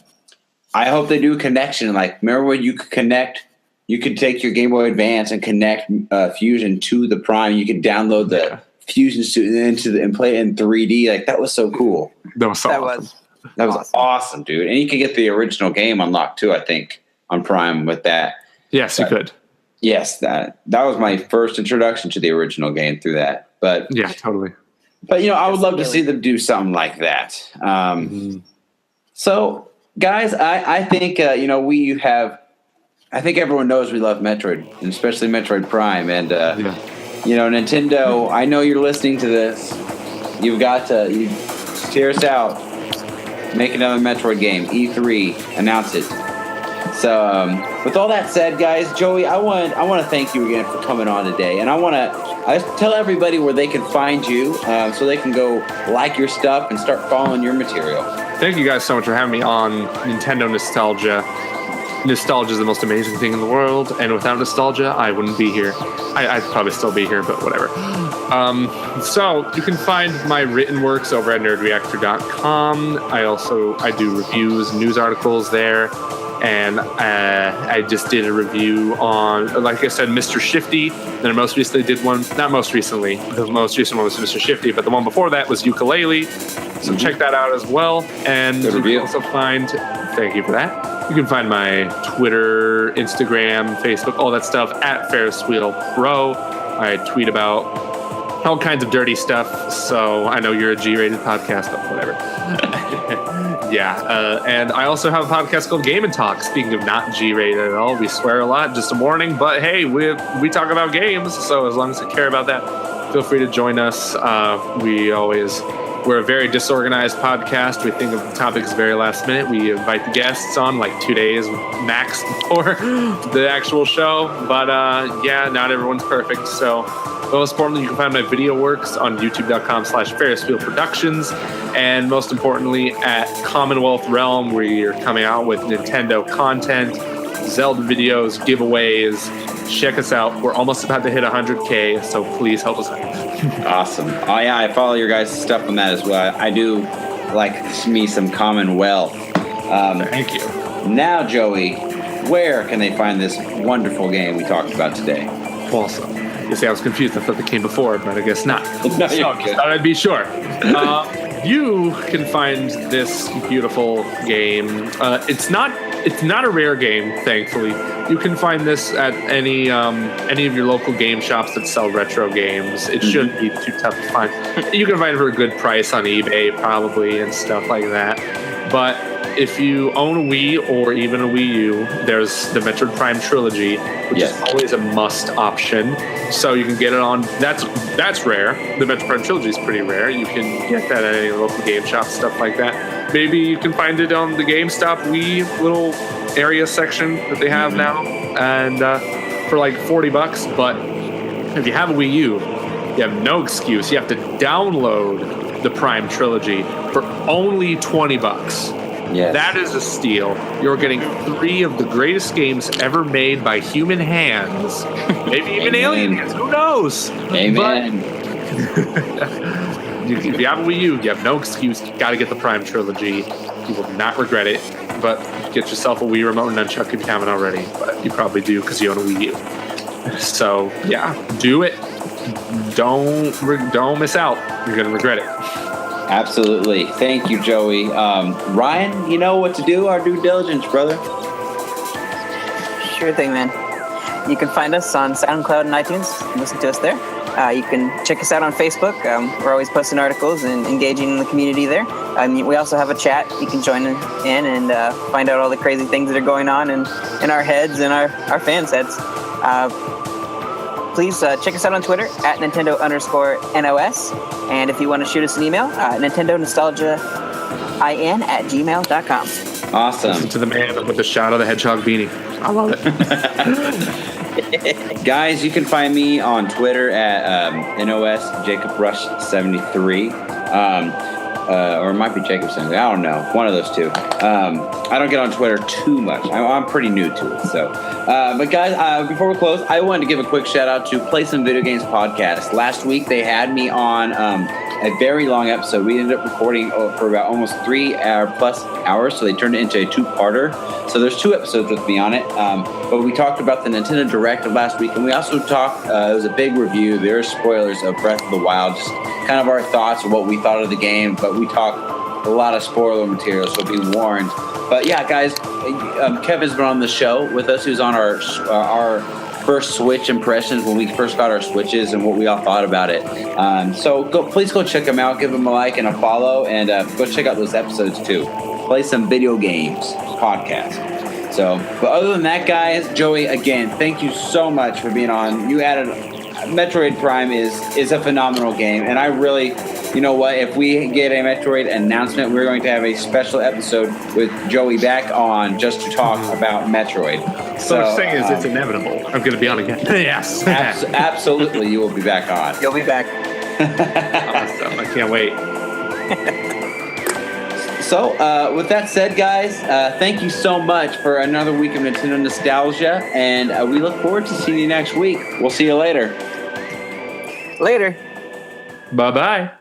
hope they do a connection. Like, remember when you could connect? You could take your Game Boy Advance and connect Fusion to the Prime. You could download the Fusion into and play it in 3D. Like, that was so cool. That was awesome. That was awesome, dude. And you could get the original game unlocked too, I think, on Prime with that. Yes, you could. Yes, that was my first introduction to the original game through that. But yeah, totally. But I would love to see them do something like that. So, guys, I think I think everyone knows we love Metroid, and especially Metroid Prime. And Nintendo, I know you're listening to this. You've got to hear us out. Make another Metroid game. E3, announce it. So, with all that said, guys, Joey, I want to thank you again for coming on today, and I tell everybody where they can find you, so they can go like your stuff and start following your material. Thank you guys so much for having me on Nintendo Nostalgia. Nostalgia is the most amazing thing in the world, and without nostalgia, I wouldn't be here. I'd probably still be here, but whatever. So you can find my written works over at nerdreactor.com. I do reviews, news articles there, and I just did a review on, like I said, Mr. Shifty. Then I most recently did one, not most recently, the most recent one was Mr. Shifty, but the one before that was Ukulele. So check that out as well. And you can also find, thank you for that. You can find my Twitter, Instagram, Facebook, all that stuff at Ferris Wheel Pro. I tweet about all kinds of dirty stuff, so I know you're a G-rated podcast, but whatever. And I also have a podcast called Game and Talk. Speaking of not G-rated at all, we swear a lot, just a warning, but hey, we talk about games, so as long as you care about that, feel free to join us. We're a very disorganized podcast. We think of the topics very last minute. We invite the guests on like 2 days max before the actual show. But not everyone's perfect. So most importantly, you can find my video works on youtube.com/Ferris Wheel Productions. And most importantly, at Commonwealth Realm, where you're coming out with Nintendo content, Zelda videos, giveaways. Check us out. We're almost about to hit 100K, so please help us out. Awesome. Oh yeah, I follow your guys' stuff on that as well. I do like me some Commonwealth. Thank you. Now, Joey, where can they find this wonderful game we talked about today? Awesome. You see, I was confused. I thought they came before, but I guess not. No, so I thought I'd be sure. You can find this beautiful game. It's not a rare game, thankfully. You can find this at any of your local game shops that sell retro games. It shouldn't be too tough to find. You can find it for a good price on eBay, probably, and stuff like that. But if you own a Wii or even a Wii U, there's the Metroid Prime trilogy, which is always a must option. So you can get it on. That's rare. The Metroid Prime trilogy is pretty rare. You can get that at any local game shop, stuff like that. Maybe you can find it on the GameStop Wii little area section that they have now, and for like $40. But if you have a Wii U, You have no excuse. You have to download the Prime trilogy for only $20. Yes. That is a steal. You're getting 3 of the greatest games ever made by human hands. Maybe even alien hands. Who knows? Amen. If you have a Wii U, you have no excuse. You got to get the Prime trilogy. You will not regret it. But get yourself a Wii remote and nunchuck if you haven't already. But you probably do because you own a Wii U. So yeah, do it. Don't miss out. You're gonna regret it. Absolutely. Thank you, Joey. Ryan, you know what to do. Our due diligence, brother. Sure thing, man. You can find us on SoundCloud and iTunes. Listen to us there. You can check us out on Facebook. We're always posting articles and engaging in the community there. We also have a chat. You can join in and find out all the crazy things that are going on in our heads and our fans' heads. Please check us out on Twitter at Nintendo_NOS. And if you want to shoot us an email, NintendoNostalgiaIN@gmail.com. Awesome. Listen to the man with the Shadow the Hedgehog beanie. I love it. Guys, you can find me on Twitter at NOSJacobRush73. Or it might be Jacob 73. I don't know. One of those two. I don't get on Twitter too much. I'm pretty new to it. So, but guys, before we close, I wanted to give a quick shout out to Play Some Video Games Podcast. Last week, they had me on a very long episode. We ended up recording for about almost 3 plus hours, so they turned it into a 2-parter. So there's 2 episodes with me on it. But we talked about the Nintendo Direct of last week, and we also talked, it was a big review. There are spoilers of Breath of the Wild, just kind of our thoughts of what we thought of the game, but we talked a lot of spoiler material, so be warned. But yeah, guys, Kevin's been on the show with us. He was on our first Switch impressions when we first got our Switches and what we all thought about it. So please go check him out, give him a like and a follow, and go check out those episodes too. Play Some Video Games Podcast. So, but other than that, guys, Joey, again, thank you so much for being on. You added Metroid Prime is a phenomenal game, and I really, you know what, if we get a Metroid announcement, we're going to have a special episode with Joey back on just to talk about Metroid. So what I'm saying is it's inevitable. I'm going to be on again. Yes. Absolutely, you will be back on. You'll be back. Awesome. I can't wait. So, with that said, guys, thank you so much for another week of Nintendo Nostalgia, and we look forward to seeing you next week. We'll see you later. Later. Bye-bye.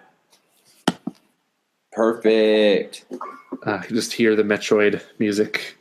Perfect. You just hear the Metroid music.